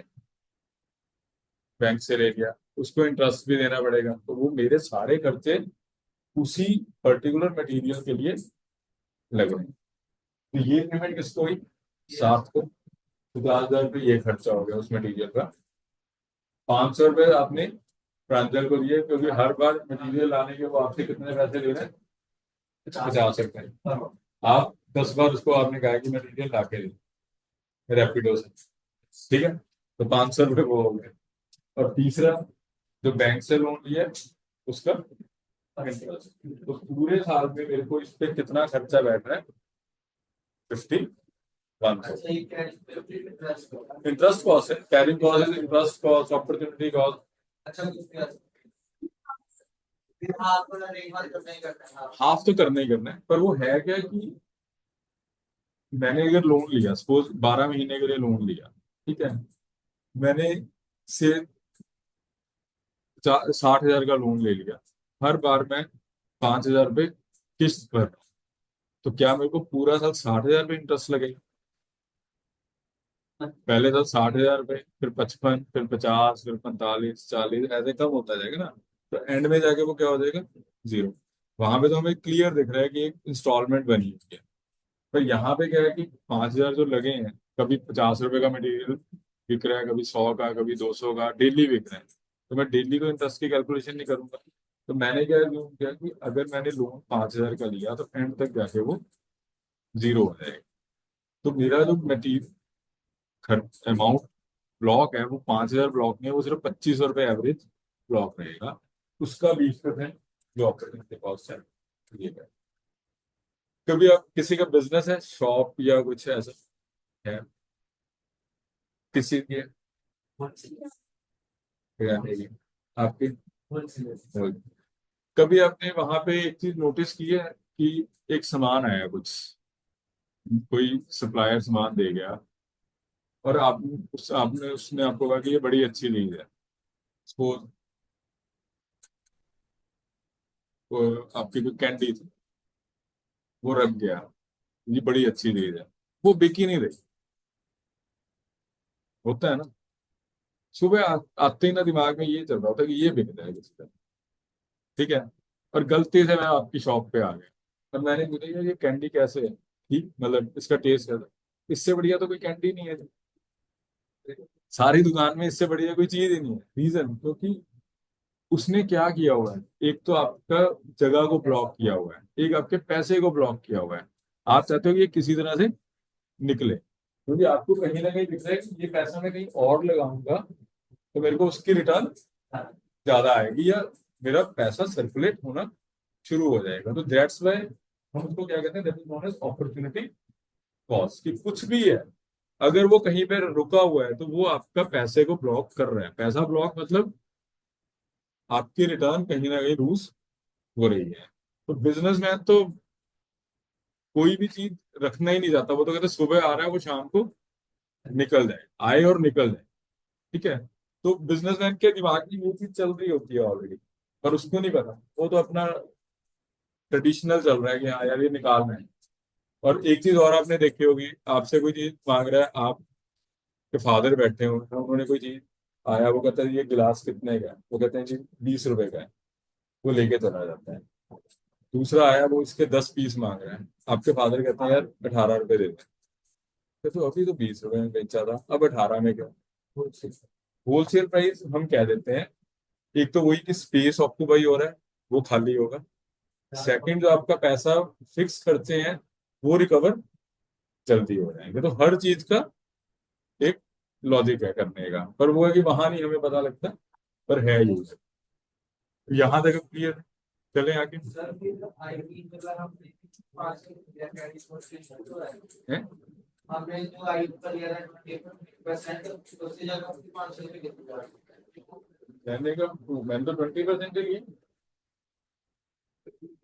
बैंक से ले लिया, उसको इंटरेस्ट भी देना पड़ेगा, तो वो मेरे सारे खर्चे उसी पर्टिकुलर मटेरियल के लिए लग रहे हैं। तो ये पेमेंट किसको हुई, साथ को। 50,000 रुपये ये खर्चा हो गया उस मटेरियल का। 500 रुपये आपने प्रांजल को दिए, क्योंकि हर बार मटेरियल लाने के वो आपसे कितने पैसे ले रहे हैं, 50 रुपये। आप 10 बार उसको आपने कहा कि मटेरियल ला के दे रैपिडो से, ठीक है, तो 500 रुपये वो हो गए। और तीसरा जो बैंक से लोन लिया उसका इंटरेस्ट, तो पूरे साल में मेरे को इस पे कितना खर्चा बैठ रहा है, 51। इंटरेस्ट कॉस्ट है, कैरिंग कॉस्ट है, interest cost, opportunity cost. Half तो करना ही करना है, पर वो है क्या कि मैंने अगर लोन लिया, सपोज 12 महीने के लिए लोन लिया, ठीक है, मैंने से 60,000 का लोन ले लिया, हर बार मैं 5,000 रुपये किस्त भर रहा हूं, तो क्या मेरे को पूरा साल 60,000 रुपये इंटरेस्ट लगेगा। पहले तो 60,000 रुपये, फिर 55, फिर 50, फिर 45, 40, ऐसे कम होता जाएगा ना, तो एंड में जाके वो क्या हो जाएगा, जीरो। वहां पे तो हमें क्लियर दिख रहा है कि एक इंस्टॉलमेंट बनी हुई है। पर यहाँ पे क्या है कि 5,000 जो लगे हैं, कभी 50 रुपए का मटेरियल बिक रहा है, कभी 100 का, कभी 200 का डेली बिक रहा है, तो मैं डेली तो इंटरेस्ट की कैलकुलेशन नहीं करूंगा। तो मैंने क्या किया कि अगर मैंने लोन 5,000 का लिया तो एंड तक जाके वो जीरो हो जाएगा। तो मेरा जो मटीरियल खर्च अमाउंट ब्लॉक है वो 5,000 ब्लॉक में, वो सिर्फ 2500 रुपये एवरेज ब्लॉक रहेगा। उसका 20% जो ऑपरेटिंग कॉस्ट है ये है। कभी आप किसी का बिजनेस है, शॉप या कुछ ऐसा है किसी के, किराने की आपकी, कभी आपने वहां पे एक चीज नोटिस की है कि एक सामान आया कुछ, कोई सप्लायर सामान दे गया, और आपने उसने आपको कहा कि ये बड़ी अच्छी चीज है, सपोज वो आपकी कोई कैंडी थी, वो रख गया, ये बड़ी अच्छी चीज है, वो बिक ही नहीं रही। होता है ना, सुबह आते ही ना दिमाग में ये चल रहा होता है कि ये बिक जाएगा इस पे, ठीक है, और गलती से मैं आपकी शॉप पे आ गया और मैंने मुझे ये कैंडी कैसे है, ठीक मतलब इसका टेस्ट कैसा है? इससे बढ़िया तो कोई कैंडी नहीं है, सारी दुकान में इससे बढ़िया कोई चीज ही नहीं है। रीजन क्योंकि उसने क्या किया हुआ है, एक तो आपका जगह को ब्लॉक किया हुआ है, एक आपके पैसे को ब्लॉक किया हुआ है। आप चाहते हो कि ये किसी तरह से निकले, क्योंकि आपको कहीं ना कहीं दिख रहा है कि ये पैसा मैं कहीं और लगाऊंगा तो मेरे को उसकी रिटर्न ज्यादा आएगी, या मेरा पैसा सर्कुलेट होना शुरू हो जाएगा। तो दैट्स वाई हम उसको क्या कहते हैं, that is known as opportunity cost, कि कुछ भी है अगर वो कहीं पे रुका हुआ है तो वो आपका पैसे को ब्लॉक कर रहा है। पैसा ब्लॉक मतलब आपकी रिटर्न कहीं ना कहीं लूज हो रही है। तो बिजनेसमैन तो कोई भी चीज रखना ही नहीं चाहता, वो तो कहते हैं सुबह आ रहा है वो शाम को निकल जाए, आए और निकल जाए, ठीक है। तो बिजनेसमैन के दिमाग में ये चीज चल रही होती है ऑलरेडी, पर उसको नहीं पता, वो तो अपना ट्रेडिशनल चल रहा है कि हाँ यार ये निकालना है। और एक चीज और आपने देखी होगी, आपसे कोई चीज मांग रहा है, आपके फादर बैठे हो, उन्होंने कोई चीज आया, वो कहता है ये गिलास कितने का है, वो कहते हैं जी 20 रुपए का है, वो लेके चला जाता है। दूसरा आया, वो इसके 10 पीस मांग रहे हैं, आपके फादर कहते हैं यार 18 रुपए दे दें, तो अभी तो 20 रुपए में बेचा था, अब 18 में क्यों? होलसेल प्राइस हम कह देते हैं, एक तो वही कि स्पेस ऑक्यूपाई हो रहा है, वो खाली होगा। सेकंड, जो आपका पैसा फिक्स करते हैं वो रिकवर जल्दी हो जाएंगे। तो हर चीज का एक लॉजिक है करने का, पर वो है कि वहां नहीं हमें पता लगता, पर है यूज। यहाँ तक क्लियर? चले आगे। सर फिर आईटी मतलब हम 5 हैं? हमने जो आई पर लिया है 20% उससे ज्यादा 500 रुपये कितना मैंने कहा, मैंने तो 20% ही लिया।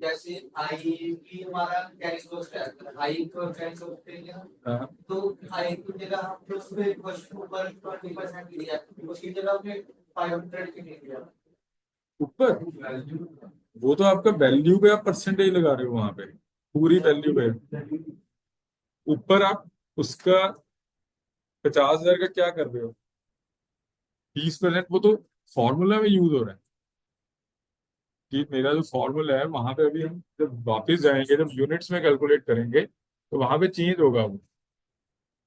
जैसे आई की हमारा कैरी कॉस्ट है आई को कैरी कॉस्ट पे लिया हाँ। तो आई की जगह हमने उसमें क्वेश्चन ऊपर 20% लिया उसकी जगह हमने 500 की लिया ऊपर वो तो आपका वैल्यू पे आप परसेंटेज लगा रहे हो वहां पे, पूरी वैल्यू पे। ऊपर आप उसका 50,000 का क्या कर रहे हो? 30%, वो तो फॉर्मूला में यूज हो रहा है कि मेरा जो फॉर्मूला है वहां पे, अभी हम जब वापस जाएंगे, जब यूनिट्स में कैलकुलेट करेंगे, तो वहां पे चेंज होगा वो।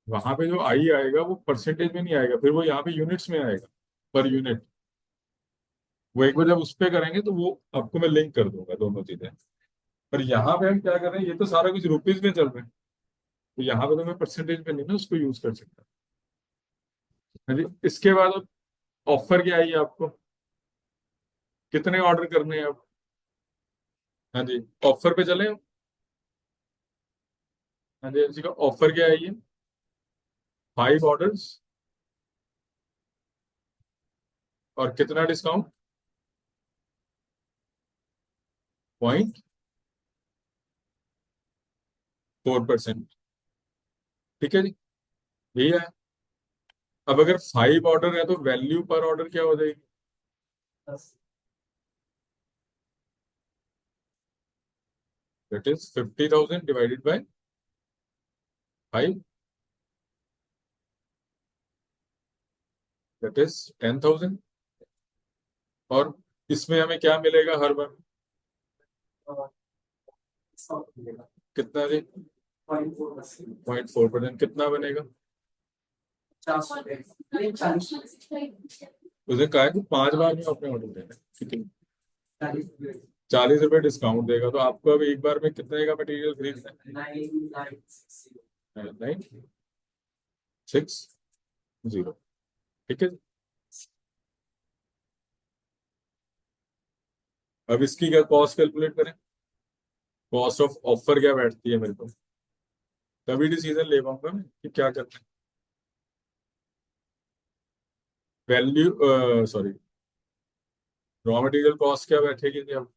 वहां पे जो आई आएगा वो परसेंटेज में नहीं आएगा, फिर वो यहाँ पे यूनिट्स में आएगा, पर यूनिट। वो एक बार जब उस पे करेंगे तो वो आपको मैं लिंक कर दूंगा दोनों चीजें। पर यहाँ पे हम क्या कर रहे हैं, ये तो सारा कुछ रुपीज में चल रहा है, तो यहाँ पे तो मैं परसेंटेज में नहीं ना उसको यूज कर सकता। हाँ जी, इसके बाद ऑफर क्या आई है आपको, कितने ऑर्डर करने हैं आप? हाँ जी, ऑफर पे चले। हाँ जी, इसी का ऑफर क्या आई है? 5 ऑर्डर्स और कितना डिस्काउंट? 0.4%। ठीक है जी, यही है। अब अगर 5 ऑर्डर है तो वैल्यू पर ऑर्डर क्या हो जाएगी? That is 50,000 divided bye 5, that is 10,000। और इसमें हमें क्या मिलेगा हर बार? कितना जी? 0.4%, कितना बनेगा? उसे कहा है कि 5 बार में अपने ऑर्डर देना है, ठीक है। 40 रुपए डिस्काउंट देगा, तो आपको अब एक बार में कितने का मटेरियल खरीदना है? 960। ठीक है। अब इसकी क्या कॉस्ट कैलकुलेट करें? कॉस्ट ऑफ ऑफर क्या बैठती है मेरे को, तभी डिसीजन ले पाऊंगा मैं कि क्या करना है। Value, sorry, raw material cost क्या बैठेगी जी अब?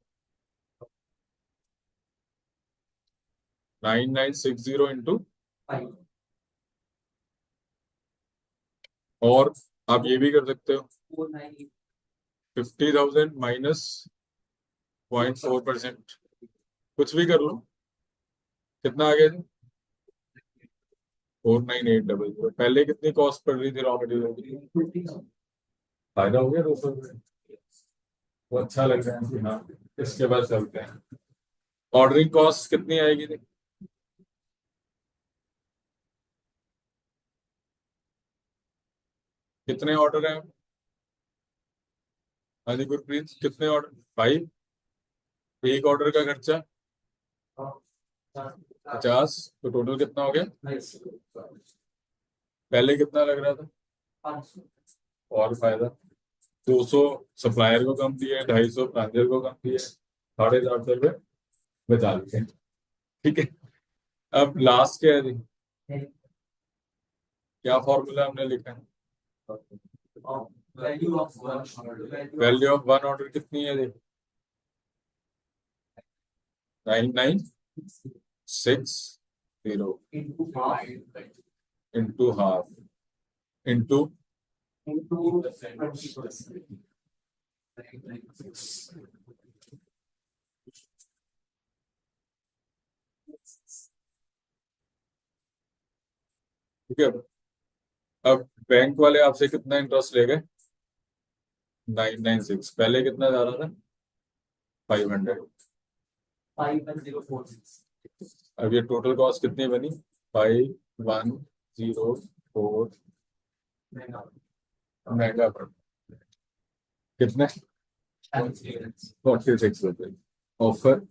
9960 इंटू, और आप ये भी कर सकते हो, 50,000 माइनस 0.4%, कुछ भी कर लो। कितना आ गया जी? 49,800। पहले कितनी कॉस्ट पड़ रही थी रॉ मटेरियल की? फायदा हो गया 200 रुपये। वो अच्छा लग रहा है कि हाँ, इसके बाद चलते हैं। ऑर्डरिंग कॉस्ट कितनी आएगी जी? कितने ऑर्डर हैं? हाँ जी गुरप्रीत, कितने ऑर्डर? 5। एक ऑर्डर का खर्चा 50, तो टोटल कितना हो गया? पहले कितना लग रहा था? और फायदा 200 सप्लायर को कम दिए, 250 प्रांजल को कम दिए, 450 रुपये बचा लिए। ठीक है। अब लास्ट क्या है जी? क्या फॉर्मूला हमने लिखा है? Value of one value of one order कितनी है जी? 9960 इंटू हाफ इंटू, ठीक है। अब बैंक वाले आपसे कितना इंटरेस्ट ले गए? 996। पहले कितना जा रहा था? 500। 51,046 अब ये टोटल कॉस्ट कितनी बनी? 5104 मेगा मेगा पर कितने? 46 रुपए। Offer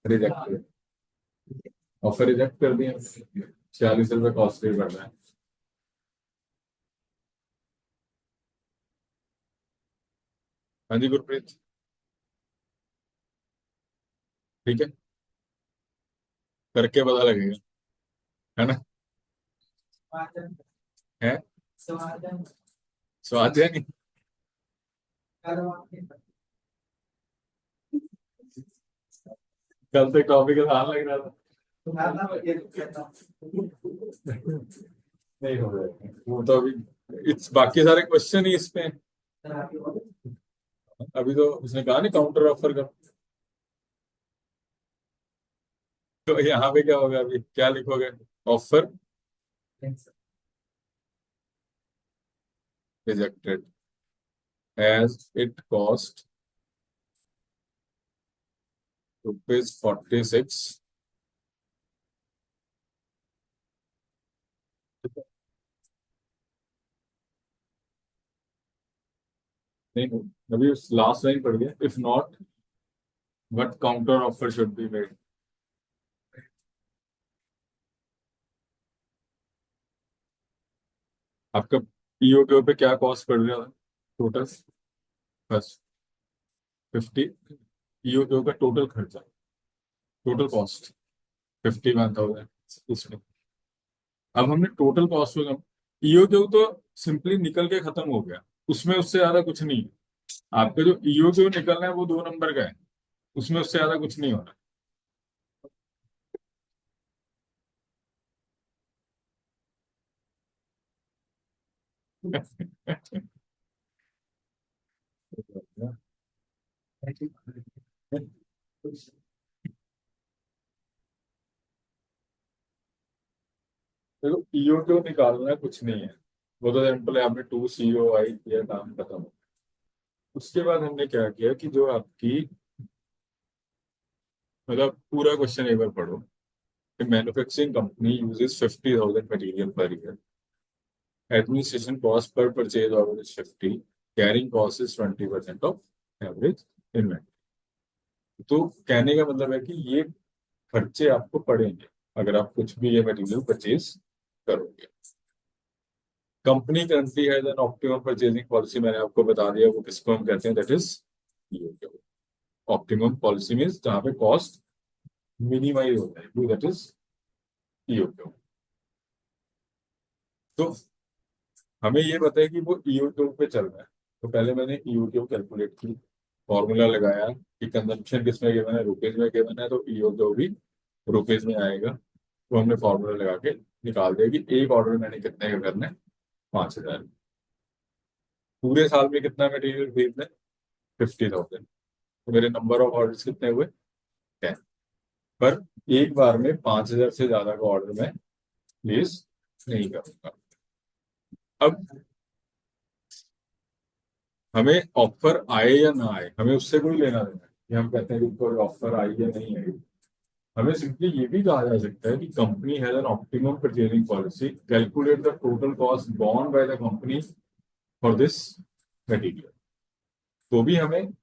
rejected. ऑफर रिजेक्ट कर दिया। 46 रुपए कॉस्ट पे पड़ रहा है। हाँ जी गुरप्रीत, ठीक है, करके पता लगेगा, है ना? है स्वाद है नहीं? कल से टॉपिक आसान लग रहा था। नहीं हो रहा है वो तो अभी। इट्स बाकी सारे क्वेश्चन ही इसमें। अभी तो उसने कहा नहीं काउंटर ऑफर का। तो यहाँ पे क्या होगा? अभी क्या लिखोगे? Offer rejected as it cost ₹46। नहीं, अभी लास्ट लाइन पढ़ गया। If not what counter offer should be made. आपका ईओक्यू पे क्या कॉस्ट पड़ रहा है टोटल? बस 50। ईओक्यू का टोटल खर्चा, टोटल कॉस्ट 51,000 इसमें। अब हमने टोटल कॉस्ट को कम। ईओक्यू तो सिंपली निकल के खत्म हो गया, उसमें उससे ज्यादा कुछ नहीं है। आपका जो ईओक्यू निकलना है वो 2 नंबर का है, उसमें उससे ज्यादा कुछ नहीं होना। देखो ईओक्यू निकालना कुछ नहीं है, वो तो सिंपल है, आपने 2 COI किया, काम खत्म। उसके बाद हमने क्या किया कि जो आपकी, मतलब पूरा क्वेश्चन एक बार पढ़ो। Manufacturing company uses 50,000 material per year. Administration cost per purchase order is 50। Carrying cost is 20% of average inventory. तो कहने का मतलब है कि ये खर्चे आपको पड़ेंगे अगर आप कुछ भी ये मटेरियल परचेज करोगे। Company currently has an optimum purchasing policy, मैंने आपको बता दिया वो किसको हम कहते हैं, that is optimum policy means जहाँ पे कॉस्ट मिनिमाइज होता है, दैट इज ईओक्यू। तो हमें ये पता है कि वो ईओक्यू पे चल रहा है, तो पहले मैंने ईओक्यू कैलकुलेट की, फॉर्मूला लगाया कि कंजम्पशन किसमें गिवन है, रुपीज में गिवन है, तो ईओक्यू भी रुपीज में आएगा। तो हमने फॉर्मूला लगा के निकाल दिया कि एक ऑर्डर मैंने कितने का करना है, 5,000। पूरे साल में कितना मटेरियल खरीदना है, 50,000। तो मेरे नंबर ऑफ ऑर्डर्स कितने हुए, 10। पर एक बार में 5,000 से ज्यादा का ऑर्डर मैं प्लेस नहीं करूंगा। अब हमें ऑफर आए या ना आए, हमें उससे कोई लेना देना है कि हम कहते हैं कि कोई ऑफर आई या नहीं आई। हमें सिंपली ये भी कहा जा सकता है कि company has an optimum purchasing policy, calculate the total cost born by the company for this material. तो भी हमें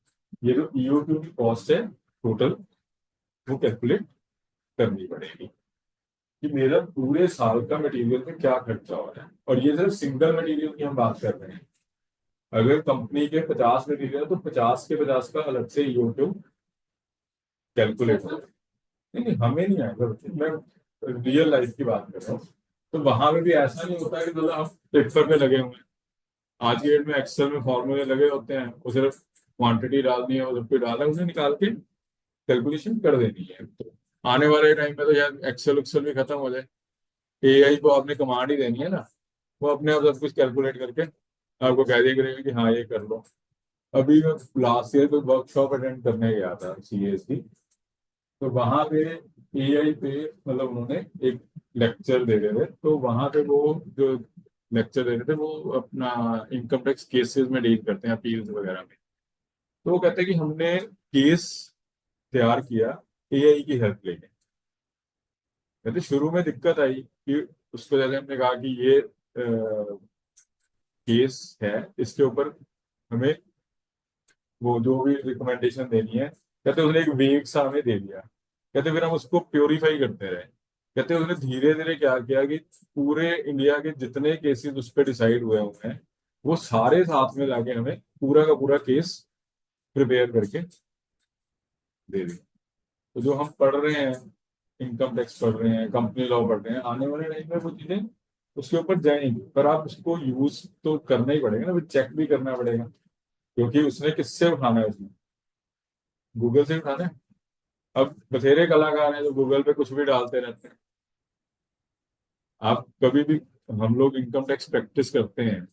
ये जो ईओक्यू की कॉस्ट है टोटल, वो कैलकुलेट करनी पड़ेगी कि मेरा पूरे साल का मटेरियल पे क्या खर्चा हो रहा है। और ये सिर्फ सिंगल मटेरियल की हम बात कर रहे हैं। अगर कंपनी के 50 मटेरियल है तो 50 के 50 का अलग से ईओक्यू कैलकुलेट होगा। नहीं नहीं, हमें नहीं आएगा, मैं रियल लाइफ की बात कर रहा हूँ। तो वहां पे भी ऐसा नहीं होता है कि मतलब हम पेपर में लगे हुए हैं। आज की डेट में एक्सेल में फॉर्मूले लगे होते हैं, वो सिर्फ क्वांटिटी डालनी है, उधर पे डाला उन्हें निकाल के कैलकुलेशन कर देनी है। तो आने वाले टाइम में तो यार एक्सेल उक्सेल भी खत्म हो जाए, एआई को आपने कमांड ही देनी है ना, वो अपने आप सब कुछ कैलकुलेट करके आपको कह दिया करेगा कि हाँ ये कर लो। अभी मैं लास्ट ईयर कोई वर्कशॉप अटेंड करने गया था सीएस की, तो वहां पे एआई पे मतलब उन्होंने एक लेक्चर दे रहे थे, तो वहां पे वो जो लेक्चर दे रहे थे वो अपना इनकम टैक्स केसेस में डील करते हैं, अपील्स वगैरह में। तो वो कहते हैं कि हमने केस तैयार किया एआई की हेल्प लेके। कहते शुरू में दिक्कत आई कि उसको जैसे हमने कहा कि ये केस है, इसके ऊपर हमें वो जो भी रिकमेंडेशन देनी है, कहते उसने एक वेग सा हमें दे दिया। कहते फिर हम उसको प्योरीफाई करते रहे। कहते उसने धीरे धीरे क्या किया कि पूरे इंडिया के जितने केसेस उस पर डिसाइड हुए हुए हैं, वो सारे साथ में लाके हमें पूरा का पूरा केस प्रिपेयर करके दे दिया। तो जो हम पढ़ रहे हैं, इनकम टैक्स पढ़ रहे हैं, कंपनी लॉ पढ़ रहे हैं, आने वाले टाइम में वो चीजें उसके ऊपर जाएंगी, पर आप उसको यूज तो करना ही पड़ेगा ना, फिर चेक भी करना पड़ेगा। क्योंकि उसने किससे उठाना है, उसने गूगल से उठाना है। अब बथेरे कलाकार हैं जो गूगल पे कुछ भी डालते रहते हैं। आप कभी भी, हम लोग इनकम टैक्स प्रैक्टिस करते हैं,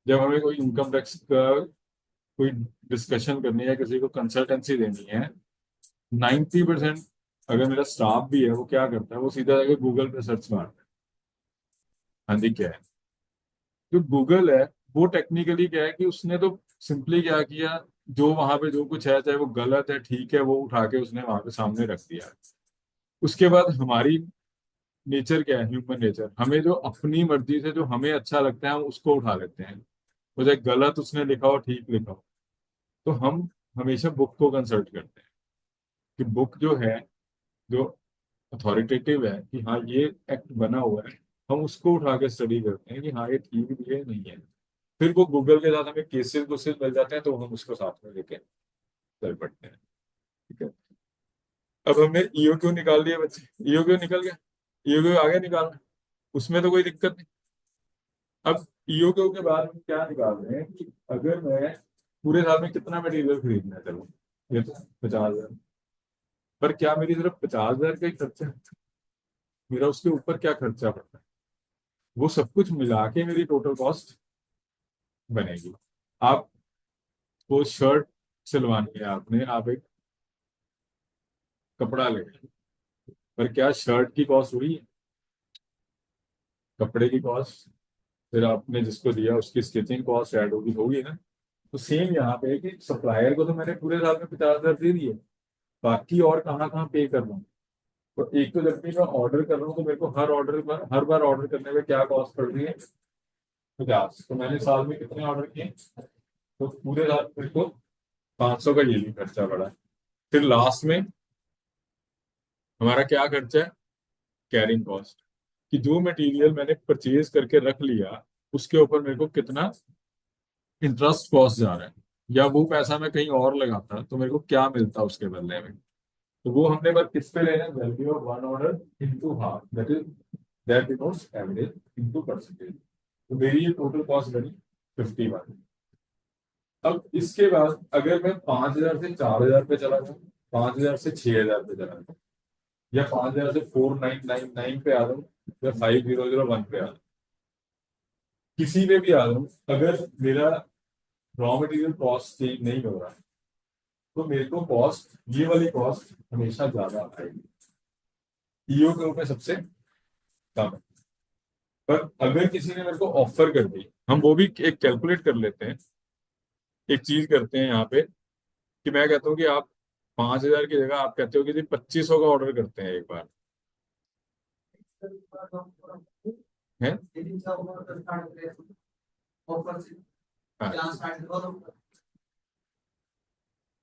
जब हमें कोई इनकम टैक्स का कोई डिस्कशन करनी है, किसी को कंसल्टेंसी देनी है, 90% अगर मेरा स्टाफ भी है, वो क्या करता है, वो सीधा जाके गूगल पे सर्च मारता है। हाँ जी, क्या है जो गूगल है, वो टेक्निकली क्या है कि उसने तो सिंपली क्या किया, जो वहां पे जो कुछ है, चाहे वो गलत है ठीक है, वो उठा के उसने वहां पे सामने रख दिया। उसके बाद हमारी नेचर क्या है, ह्यूमन नेचर, हमें जो अपनी मर्जी से जो हमें अच्छा लगता है हम उसको उठा लेते हैं। तो चाहे गलत उसने लिखा हो ठीक लिखा हो, तो हम हमेशा बुक को कंसल्ट करते हैं कि बुक जो है, जो अथॉरिटेटिव है कि हाँ ये एक्ट बना हुआ है, हम उसको उठा के स्टडी करते हैं कि हाँ ये ठीक भी है नहीं है। फिर वो गूगल के साथ हमें केसेस वोसेस मिल जाते हैं, तो हम उसको साथ में लेके चल पड़ते हैं। ठीक है। अब हमने ईओ क्यों निकाल दिया बच्चे, ईओ क्यों निकल गया, ईओ क्यों आगे निकालना, उसमें तो कोई दिक्कत नहीं। अब ईओ के बाद हम क्या निकाल रहे हैं कि अगर मैं पूरे साल में कितना मटेरियल खरीदना है, चलो ये तो 50,000, पर क्या मेरी सिर्फ 50,000 का ही खर्चा है, मेरा उसके ऊपर क्या खर्चा पड़ता है, वो सब कुछ मिला के मेरी टोटल कॉस्ट बनेगी। आप वो शर्ट सिलवानी है आपने, आप एक कपड़ा ले रहे हैं, पर क्या शर्ट की कॉस्ट हुई है, कपड़े की कॉस्ट, फिर आपने जिसको दिया उसकी स्टिचिंग कॉस्ट ऐड होगी ना। तो सेम यहाँ पे है कि सप्लायर को तो मैंने पूरे साल में 50,000 दे दिए, बाकी और कहाँ कहाँ पे कर रहा हूँ। तो एक तो जब भी मैं ऑर्डर कर रहा हूँ, तो मेरे को हर ऑर्डर पर, हर बार ऑर्डर करने में क्या कॉस्ट पड़ रही है, 50। तो मैंने साल में कितने ऑर्डर किए, तो पूरे साल मेरे को 500 का ये भी खर्चा पड़ा। फिर लास्ट में हमारा क्या खर्चा है, कैरिंग कॉस्ट, कि जो मटेरियल मैंने परचेज करके रख लिया, उसके ऊपर मेरे को कितना इंटरेस्ट कॉस्ट जा रहा है, या वो पैसा मैं कहीं और लगाता तो मेरे को क्या मिलता उसके बदले में। तो वो हमने बस किस पे लेना है, value of one order into half, that denotes average into percentage. तो मेरी ये टोटल कॉस्ट बनी 51। अब इसके बाद अगर मैं 5,000 से 4,000 पे चला जाऊँ, 5,000 से 6,000 पे चला जाऊँ, या 5,000 से 4,999 पे आ जाऊँ, या 5,001 पे आ जाऊँ, किसी में भी आ जाऊँ, अगर मेरा रॉ मटेरियल कॉस्ट चेंज नहीं हो रहा, तो मेरे को कॉस्ट, ये वाली कॉस्ट हमेशा ज्यादा आएगी। ईओ के ऊपर सबसे कम है। पर अगर किसी ने मेरे को ऑफर कर दी, हम वो भी एक कैलकुलेट कर लेते हैं, एक चीज करते हैं यहाँ पे, कि मैं कहता हूँ कि आप 5,000 की जगह आप कहते हो कि जी 2,500 का ऑर्डर करते हैं एक बार, है। हाँ,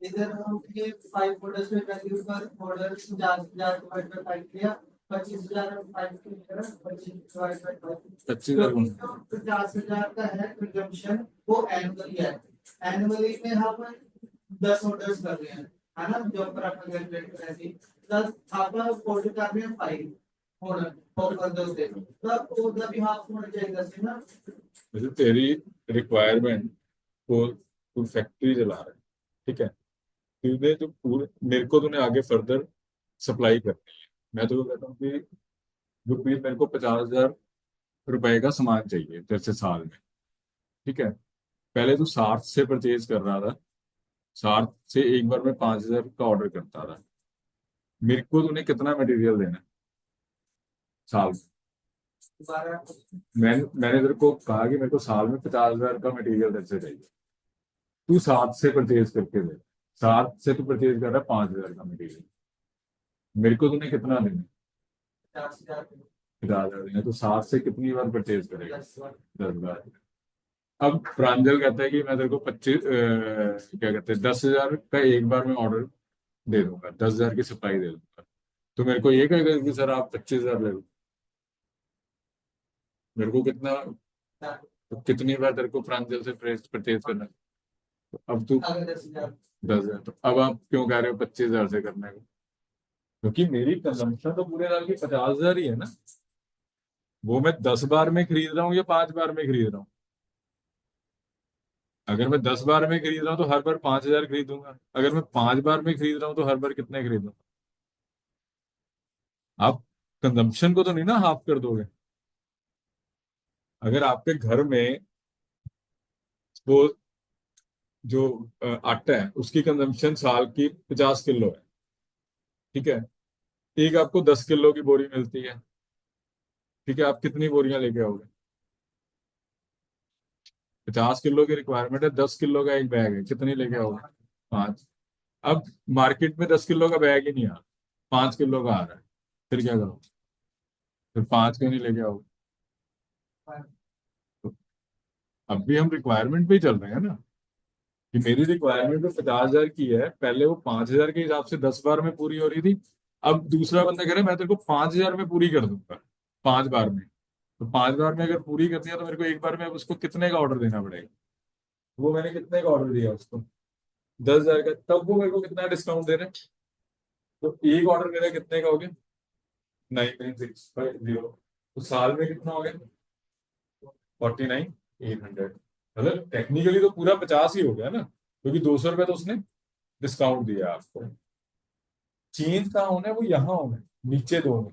इधर हम ये 5 ऑर्डर्स में वैल्यू पर ऑर्डर 50,000 डिवाइड बाय 5 किया, 25,000 हम 5 की तरह 25 डिवाइड बाय 5, 25,000 क्योंकि जो 50,000 का है कंजम्पशन वो एनुअली है। एनुअली में हम 10 ऑर्डर्स कर रहे हैं, है ना, जो पर आपका कैलकुलेट कर रहे हैं 10, आपका ऑर्डर कर रहे हैं 5 ऑर्डर और 10 दे, तब मतलब भी हाफ होना चाहिए 10 ना। जैसे तेरी रिक्वायरमेंट को तू फैक्ट्री चला रहा है, ठीक है, तूने जो पूरे मेरे को तूने आगे फर्दर सप्लाई करनी है, मैं तो कहता हूँ कि जो भी मेरे को 50,000 रुपए का सामान चाहिए तेरे से साल में, ठीक है, पहले तू 60 से परचेज कर रहा था, 60 से एक बार मैं 5,000 का ऑर्डर करता था, मेरे को तूने कितना मटेरियल देना है साल में। दोबारा मैंने तेरे को कहा कि मेरे को साल में 50,000 का मटेरियल तेरे से चाहिए, तू 60 से परचेज करके दे, 7 से तो परचेज कर रहा है 5,000 का मटेरियल, मेरे को तूने कितना देना है? 50,000 50,000 देना है, तो 7 से कितनी बार परचेज करेगा? 10 बार। 10 बार। अब प्रांजल कहता है कि मैं तेरे को 25 क्या कहते हैं 10,000 का एक बार में ऑर्डर दे दूंगा, 10,000 की सप्लाई दे दूंगा, तो मेरे को ये कहेगा कि सर आप 25,000 ले लो, मेरे को कितना, तो कितनी बार तेरे को प्रांजल से परचेज करना है? तो अब तू अगर 10,000 10,000, तो अब आप क्यों कह रहे हो 25,000 से करने को? क्योंकि मेरी कंजम्पशन तो पूरे साल की 50,000 ही है ना, वो मैं 10 बार में खरीद रहा हूँ या 5 बार में खरीद रहा हूँ? अगर मैं 10 बार में खरीद रहा हूँ तो हर बार 5,000 खरीदूंगा, अगर मैं 5 बार में खरीद रहा हूँ तो हर बार कितने खरीदूंगा? आप कंजम्पशन को तो नहीं ना हाफ कर दोगे? अगर आपके घर में वो जो आटा है उसकी कंजम्पशन साल की 50 किलो है, ठीक है, एक आपको 10 किलो की बोरी मिलती है, ठीक है, आप कितनी बोरियां लेके आओगे? 50 किलो की रिक्वायरमेंट है, 10 किलो का एक बैग है, कितनी लेके आओगे? 5। अब मार्केट में 10 किलो का बैग ही नहीं आ रहा, 5 किलो का आ रहा है, फिर क्या करो? फिर 5 क्यों नहीं लेके आओगे? तो अब भी हम रिक्वायरमेंट पे ही चल रहे हैं ना, कि मेरी रिक्वायरमेंट तो 50,000 की है, पहले वो 5,000 के हिसाब से 10 बार में पूरी हो रही थी, अब दूसरा बंदा कह रहा है मैं तेरे को 5,000 में पूरी कर दूंगा, 5 बार में, तो 5 बार में अगर पूरी कर दिया तो मेरे को एक बार में अब उसको कितने का ऑर्डर देना पड़ेगा? वो मैंने कितने का ऑर्डर दिया उसको? 10,000 का, तब वो मेरे को कितना डिस्काउंट दे रहे हैं? तो एक ऑर्डर मेरा कितने का हो गया? 99,650, तो साल में कितना हो गया? 49,800। मतलब टेक्निकली तो पूरा 50 ही हो गया ना, क्योंकि 200 रुपये तो उसने डिस्काउंट दिया आपको। चेंज कहाँ होना है? वो यहाँ होना है, नीचे दो में।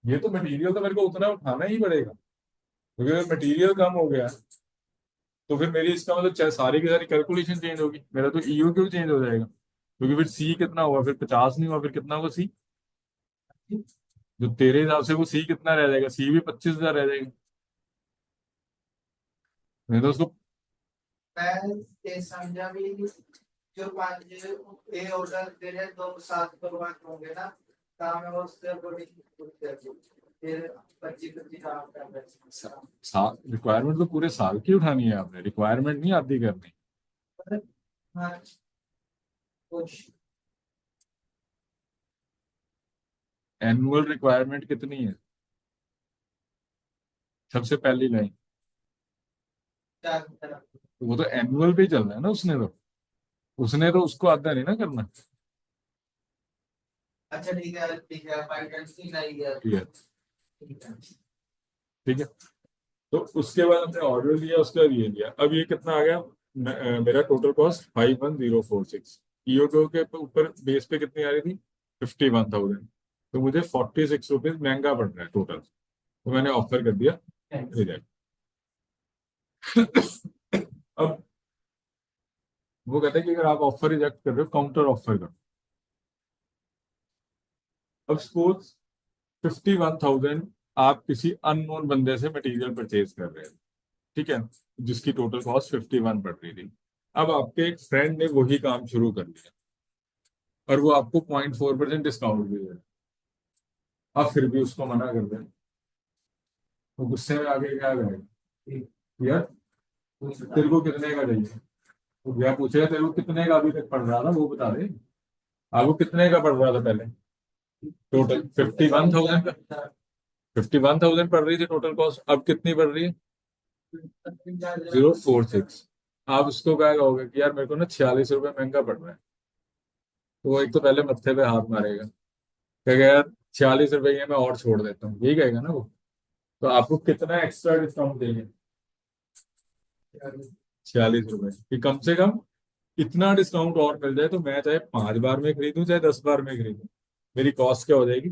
ये तो मटेरियल तो मेरे को उतना उठाना ही पड़ेगा, क्योंकि अगर मटेरियल कम हो गया तो फिर मेरी इसका मतलब सारी की सारी कैलकुलेशन चेंज होगी, मेरा तो ईओ क्यों चेंज हो जाएगा, क्योंकि फिर सी कितना हुआ, फिर 50 नहीं हुआ, फिर कितना हुआ सी? जो तेरे हिसाब से वो सी कितना रह जाएगा? सी भी 25,000 रह जाएगा। मैं तो उसको मैं ये समझा भी, जो 5 ए ऑर्डर दे रहे 2 7 होंगे ना, काम है वो उससे अकॉर्डिंग फिर 25 काम कर रहे रिक्वायरमेंट तो पूरे साल की उठानी है आपने, रिक्वायरमेंट नहीं आधी करनी। हैं। हाँ कुछ एनुअल रिक्वायरमेंट कितनी है? सबसे पहली लाइन, क्या तरह। तो वो तो एनुअल पे ही चल रहा है ना, उसने तो उसको आधा नहीं ना करना। अच्छा ठीक है बाई चांस नहीं आई है। ठीक है, ठीक है। ठीक है, तो उसके बाद हमने ऑर्डर दिया, उसका ये लिया, अब ये कितना आ गया? मेरा टोटल कॉस्ट 51,046, ईओ के ऊपर बेस पे कितनी आ रही थी? 51,000, तो मुझे 46 रुपीज महंगा पड़ रहा है टोटल, तो मैंने ऑफर कर दिया रिजेक्ट। अब वो कहते हैं कि अगर आप ऑफर रिजेक्ट कर रहे हो, काउंटर ऑफर करो। अब सपोज 51,000 आप किसी अननोन बंदे से मटेरियल परचेज कर रहे हैं, ठीक है, जिसकी टोटल कॉस्ट 51 पड़ रही थी, अब आपके एक फ्रेंड ने वही काम शुरू कर लिया और वो आपको 0.4% डिस्काउंट भी दे रहा है, आप फिर भी उसको मना कर दें, तो गुस्से में आगे क्या करेगा? यार तेरे को कितने का चाहिए? तो भैया पूछेगा तेरे को कितने का अभी तक पड़ रहा था, वो बता दे, आपको कितने का पड़ रहा था पहले? टोटल 51,000 का, 51,000 पड़ रही थी टोटल कॉस्ट, अब कितनी पड़ रही है? 046। आप उसको क्या कहोगे कि यार मेरे को ना 46 रुपये महंगा पड़ रहा है, तो वो एक तो पहले मत्थे पे हाथ मारेगा, कहेगा यार 46 रुपये ये मैं और छोड़ देता हूँ, यही कहेगा ना वो। तो आपको कितना एक्स्ट्रा डिस्काउंट देंगे? 46 रुपये कि कम से कम इतना डिस्काउंट और मिल जाए, तो मैं चाहे 5 बार में खरीदूं चाहे 10 बार में खरीदूं, मेरी कॉस्ट क्या हो जाएगी?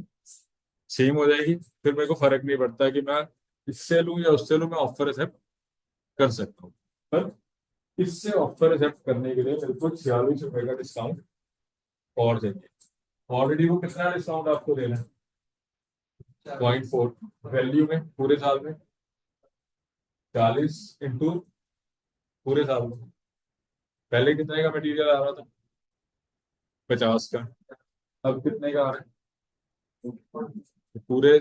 सेम हो जाएगी, फिर मेरे को फर्क नहीं पड़ता कि मैं इससे लूं या उससे लूं, मैं ऑफर एक्सेप्ट कर सकता हूँ। पर इससे ऑफर एक्सेप्ट करने के लिए मेरे को 46 रुपये का डिस्काउंट और चाहिए। ऑलरेडी वो कितना डिस्काउंट आपको देना है? 0.4 वैल्यू में पूरे साल में, 40 इंटू पूरे साल में, पहले कितने का मटेरियल आ रहा था? 50 का। अब कितने का आ रहा है? तो पूरे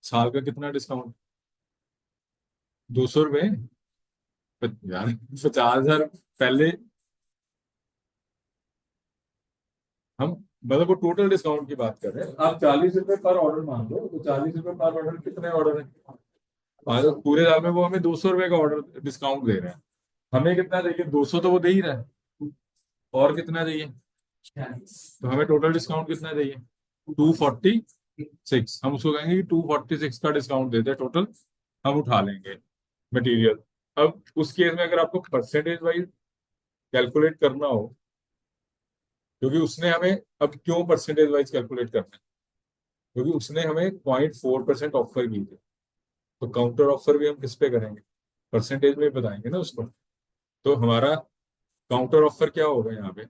साल का कितना डिस्काउंट? 200 रुपये। यार 50,000 पहले हम, मतलब वो टोटल डिस्काउंट की बात कर रहे हैं। आप 40 रुपये पर ऑर्डर मान लो, तो 40 रुपये पर ऑर्डर कितने ऑर्डर है? तो पूरे साल में वो हमें 200 रुपये का ऑर्डर डिस्काउंट दे रहे हैं। हमें कितना चाहिए? 200 तो वो दे ही रहा है, और कितना चाहिए? तो हमें टोटल डिस्काउंट कितना चाहिए? 246। हम उसको कहेंगे कि 246 का डिस्काउंट देते हैं टोटल, हम उठा लेंगे मटेरियल। अब उस केस में अगर आपको परसेंटेज वाइज कैलकुलेट करना हो, क्योंकि उसने हमें, अब क्यों परसेंटेज वाइज कैलकुलेट करना है? क्योंकि उसने हमें 0.4% ऑफर की थी, तो काउंटर ऑफर भी हम किस पे करेंगे? परसेंटेज में बताएंगे ना उसको। तो हमारा काउंटर ऑफर क्या होगा यहाँ पे?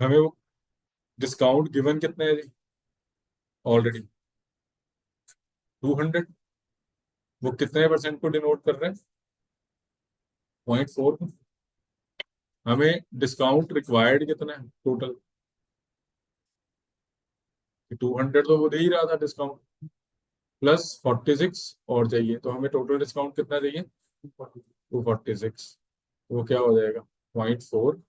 हमें वो डिस्काउंट गिवन कितने है जी? ऑलरेडी 200। वो कितने परसेंट को डिनोट कर रहे हैं? 0.4। हमें डिस्काउंट रिक्वायर्ड कितना है टोटल? 200 तो वो दे ही रहा था डिस्काउंट, प्लस 46 और चाहिए, तो हमें टोटल डिस्काउंट कितना चाहिए? 246। तो वो क्या हो जाएगा? 0.4।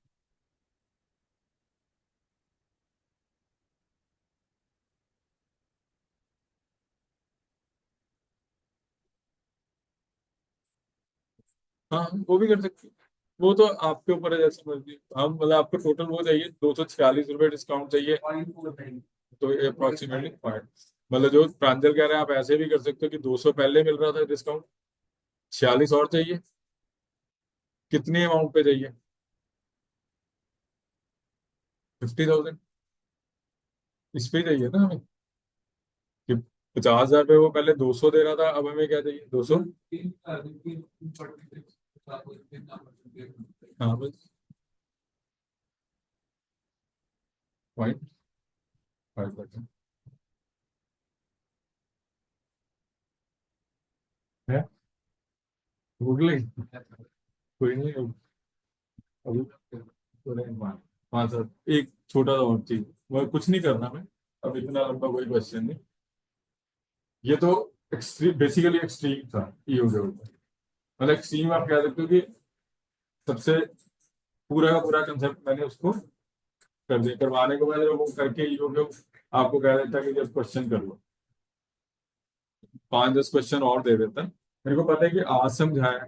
हाँ वो भी कर सकते हैं। वो तो आपके ऊपर है, जैसे मर्जी। हम मतलब आपको टोटल वो चाहिए, 246 रुपये डिस्काउंट चाहिए। तो अप्रोक्सीमेटली पॉइंट, मतलब जो प्रांजल कह रहे हैं, आप ऐसे भी कर सकते हो कि 200 पहले मिल रहा था डिस्काउंट, 46 और चाहिए। कितनी अमाउंट पे चाहिए? 50,000। इस पे ही चाहिए ना हमें, कि 50,000 रुपये वो पहले 200 दे रहा था, अब हमें क्या चाहिए? 200। हाँ बस 0.5%। है गूगल। कोई नहीं, अभी हाँ सर, एक छोटा सा और चीज, मैं कुछ नहीं करना मैं, अब इतना लंबा कोई क्वेश्चन नहीं। ये तो एक्सट्रीम, बेसिकली एक्सट्रीम था ये हो गया ऊपर। मतलब एक्सट्रीम आप कह सकते हो कि सबसे पूरा का पूरा कंसेप्ट मैंने उसको कर दिया। करवाने को मैंने वो करके ये हो गया, आपको कह देता कि जब क्वेश्चन कर लो, 5-10 क्वेश्चन और दे देता। मेरे को पता है कि आज समझाया,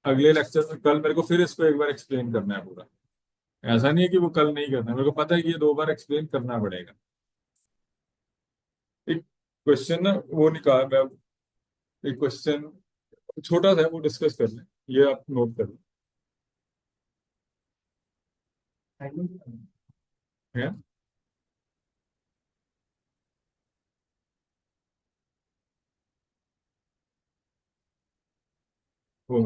अगले लेक्चर में कल मेरे को फिर इसको एक बार एक्सप्लेन करना है पूरा। ऐसा नहीं है कि वो कल नहीं करना, मेरे को पता है कि ये 2 बार एक्सप्लेन करना पड़ेगा। एक क्वेश्चन ना वो निकाल मैं, एक क्वेश्चन छोटा सा है, वो डिस्कस कर लें। ये आप नोट कर लें। वो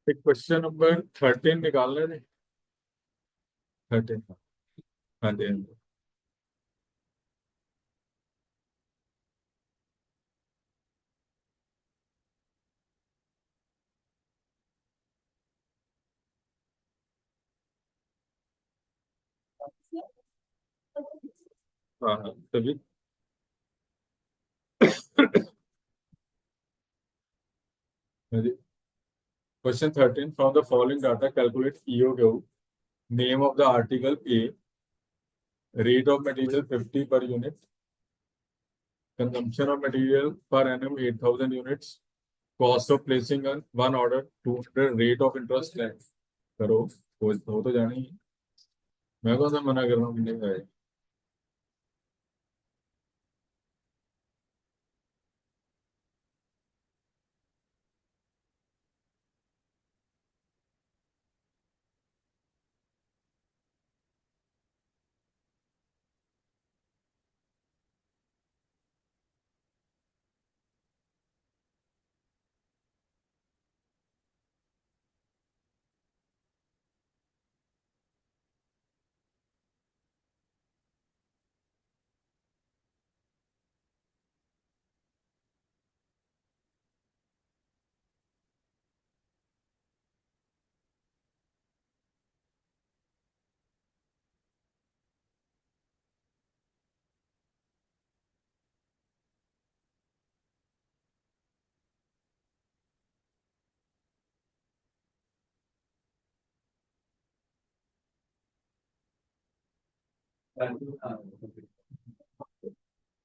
एक क्वेश्चन नंबर 13 निकालना है। 13। हाँ जी, हाँ जी। हाँ हाँ तभी। हाँ जी। Question 13, from the following data calculate EO name of the article A, rate of material 50 per unit, consumption of material per annum 8,000 units, cost of placing one order 200, rate of interest करो। वो तो जाना ही है। मैं कौन सा मना कर रहा हूँ, नहीं है।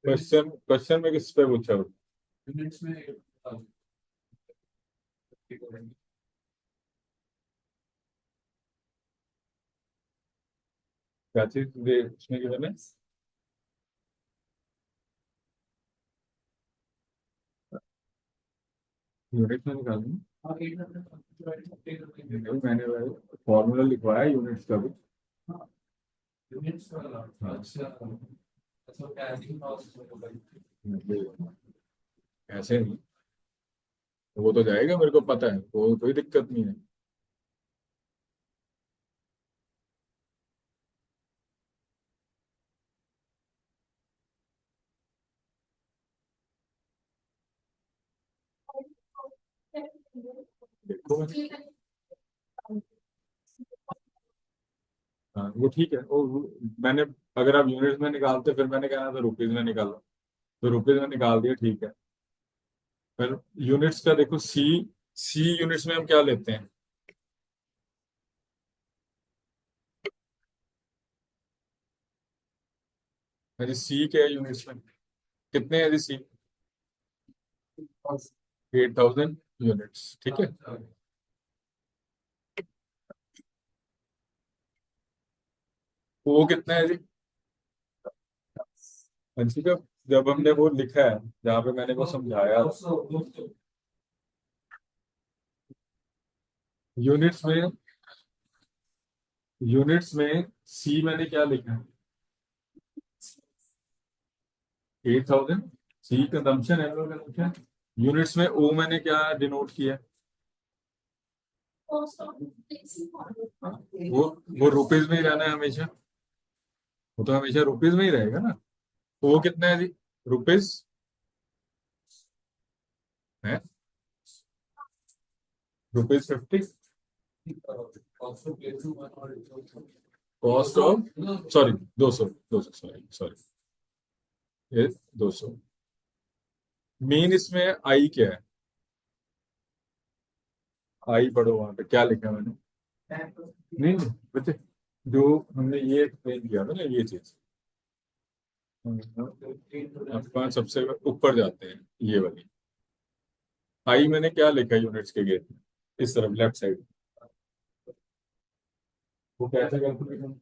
क्वेश्चन क्वेश्चन में किस पे पूछा हो? यूनिट्स में क्या चीज दे उसमें की मैंने यूनिट में निकालूंगा। नहीं, मैंने फॉर्मूला लिखवाया यूनिट्स का भी। यूनिट्स वाला अच्छा अच्छा कैरिंग कॉस्ट मतलब ऐसे नहीं, वो तो जाएगा, मेरे को पता है, वो कोई दिक्कत नहीं है। देखो हाँ वो ठीक है, मैंने, अगर आप यूनिट्स में निकालते फिर मैंने कहना था रुपीज में निकालो, तो रुपीज में निकाल दिया, ठीक है। फिर यूनिट्स का देखो, सी सी यूनिट्स में हम क्या लेते हैं? हाँ जी, सी क्या है यूनिट्स में? कितने हैं जी सी? 8,000 यूनिट्स, ठीक है। वो कितना है जी? अंशी का, जब हमने वो लिखा है जहाँ पे मैंने वो समझाया, यूनिट्स में, यूनिट्स में सी मैंने क्या लिखा है? 8,000। सी कंजम्पशन, एनुअल कंजम्पशन। यूनिट्स में ओ मैंने क्या डिनोट किया है? वो रुपीज में ही रहना है हमेशा, वो तो हमेशा रुपीज में ही रहेगा ना। तो वो कितना है जी? रुपीज है, rupees 50। Cost of, sorry, 200, 200, sorry sorry, ये 200। मेन इसमें आई क्या है? आई पढ़ो, वहां पे क्या लिखा है मैंने? नहीं नहीं, बच्चे, जो हमने ये एक्सप्लेन किया था ना, ये चीज आपका सबसे ऊपर जाते हैं, ये वाली आई मैंने क्या लिखा है यूनिट्स के गेट में? इस तरफ लेफ्ट साइड, वो कैसे कैलकुलेशन?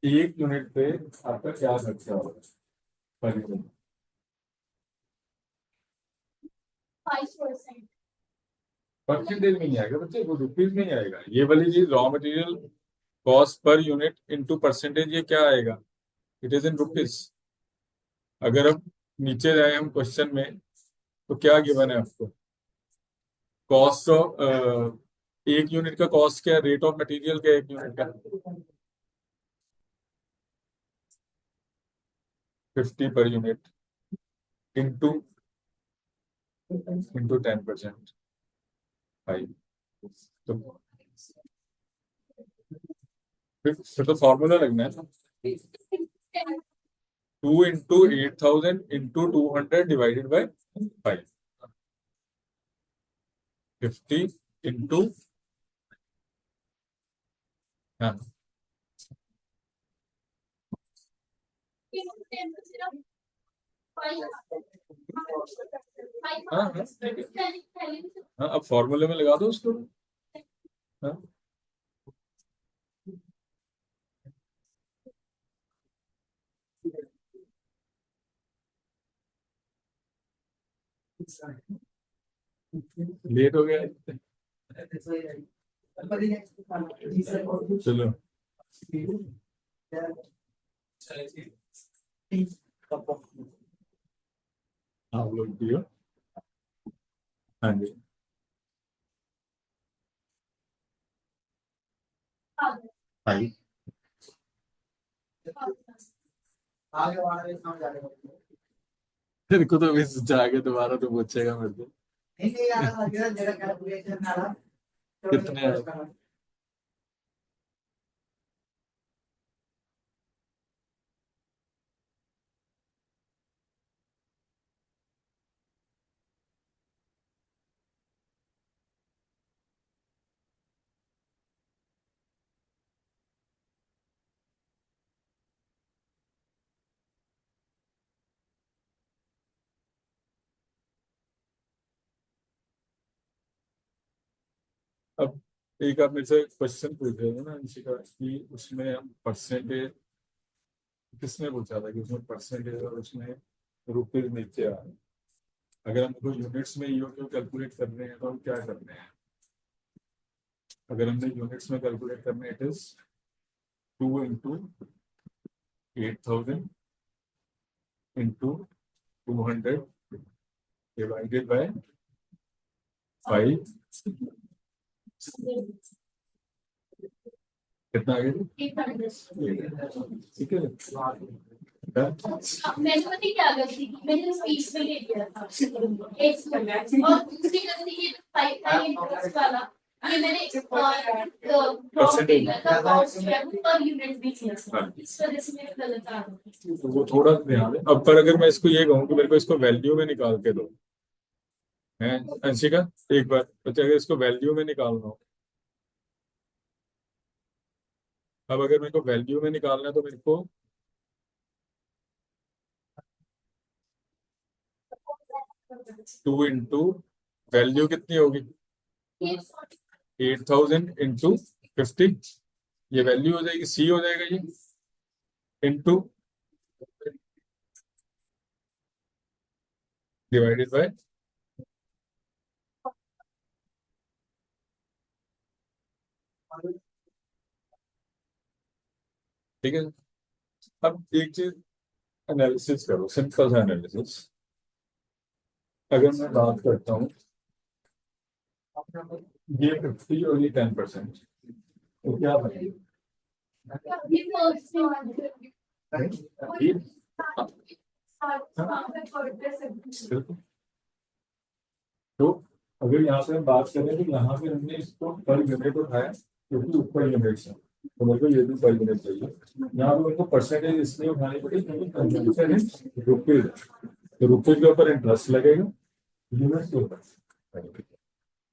एक यूनिट पे आपका क्या खर्चा होगा पर यूनिट? 5%। परसेंटेज में नहीं आएगा बच्चे, वो रुपीज में ही आएगा। ये वाली चीज raw material cost per unit into percentage, ये क्या आएगा? It is in rupees. अगर अब नीचे जाए हम क्वेश्चन में, तो क्या गिवन है आपको? कॉस्ट ऑफ, एक यूनिट का कॉस्ट क्या है? रेट ऑफ मटेरियल क्या है एक यूनिट का? 50 पर यूनिट इंटू, इंटू 10%, 5। तो फिर तो फॉर्मूला लगना है ना, 2 into 8,000 into 200 divided by 5, 50 into, हाँ हाँ हाँ, हाँ, अब फॉर्मूले में लगा दो उसको। हाँ, लेट हो गया, चलो आप लोग दियो। हाँ जी, भाई आगे समझ आ रहे हो। तेरे को तो इस जाके दोबारा तो पूछेगा मेरे को नहीं यार, मेरा कैलकुलेशन आ रहा। कितने है? एक आप मेरे से क्वेश्चन पूछ रहे थे ना अंशिका कि उसमें हम परसेंटेज, किसने पूछा था कि उसमें परसेंटेज और उसमें रुपीज नीचे आ रहे हैं। अगर हमको यूनिट्स में ईओक्यू कैलकुलेट करने हैं तो हम क्या करने हैं? अगर हमने यूनिट्स में कैलकुलेट करने, it is 2 into 8,000 into 200 divided by 5, कितना आ गया जी? ठीक है। Done? मैंने पता है क्या गलती की, मैंने स्पीच में ले लिया था एक मिनट, और दूसरी गलती ये पाइपलाइन इंटरेस्ट वाला, ये मैंने Percentage. कॉस्ट पर यूनिट भी किया था, इस वजह से मेरे गलत आ गई। तो वो थोड़ा ध्यान है। अब पर अगर मैं इसको ये कहूँ कि मेरे को इसको वैल्यू में निकाल के दो, है अंशिका, एक बार बच्चे, अगर इसको वैल्यू में निकालना हो, अब अगर मेरे को वैल्यू में निकालना है तो मेरे को 2 into वैल्यू कितनी होगी? 8,000 into 50, ये वैल्यू हो जाएगी, सी हो जाएगा ये, इंटू डिवाइडेड बाय, ठीक है। अब एक चीज एनालिसिस करो, सिंपल सा एनालिसिस। अगर मैं बात करता हूँ ये 50 और ये 10%, तो क्या बनेगा? ये फर्स्ट ये से बिल्कुल। तो अगर यहाँ पे हम बात करें तो यहाँ पे हमने इसको पर यूनिट उठाया क्योंकि ऊपर यूनिट है, तो मेरे को ये भी पर यूनिट चाहिए। यहाँ पे मेरे को परसेंटेज इसलिए उठानी पड़ी क्योंकि कंजम्पशन है रुपीज, तो रुपीज के ऊपर इंटरेस्ट लगेगा, यूनिट के ऊपर।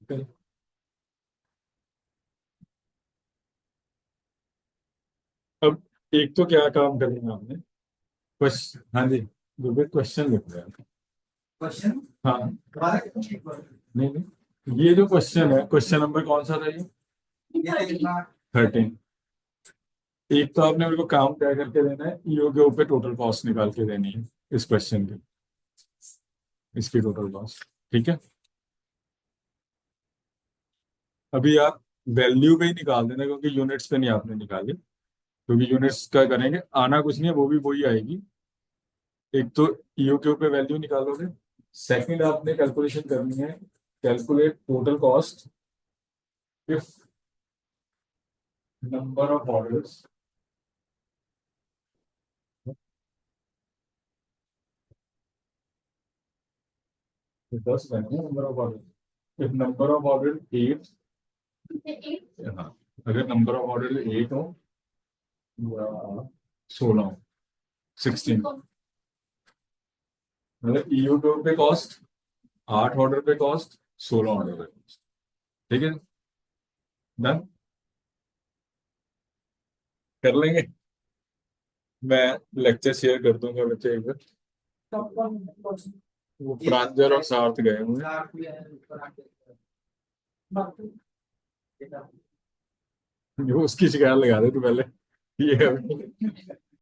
ठीक है। अब एक तो क्या काम करना है आपने, क्वेश्चन, हाँ जी, क्वेश्चन लिख रहे हैं। क्वेश्चन हाँ दोबारा एक बार। नहीं नहीं, ये जो क्वेश्चन है, क्वेश्चन नंबर कौन सा था ये? ये कितना 13। एक तो आपने मेरे को काम क्या करके देना है, ईओ के ऊपर टोटल कॉस्ट निकाल के देनी है इस क्वेश्चन की, इसकी टोटल कॉस्ट। ठीक है। अभी आप वैल्यू पे ही निकाल देना क्योंकि यूनिट्स पे नहीं आपने निकाली, क्योंकि यूनिट्स का करेंगे, आना कुछ नहीं है, वो भी वही आएगी। एक तो ईओ के ऊपर वैल्यू निकालोगे, सेकंड आपने कैलकुलेशन करनी है, calculate total cost if number of orders, 10 बने number of order, if number of order 8, हाँ, अगर नंबर ऑफ ऑर्डर 8 हो या 16 हो, 16, मतलब ईओ पे कॉस्ट 8 ऑर्डर पे कॉस्ट, 16 ऑर्डर पे कॉस्ट। ठीक है, डन कर लेंगे। मैं लेक्चर शेयर कर दूंगा बच्चे एक बार, वो प्रांजल और सार्थ गए हुए, जो उसकी शिकायत लगा दे तू पहले, ये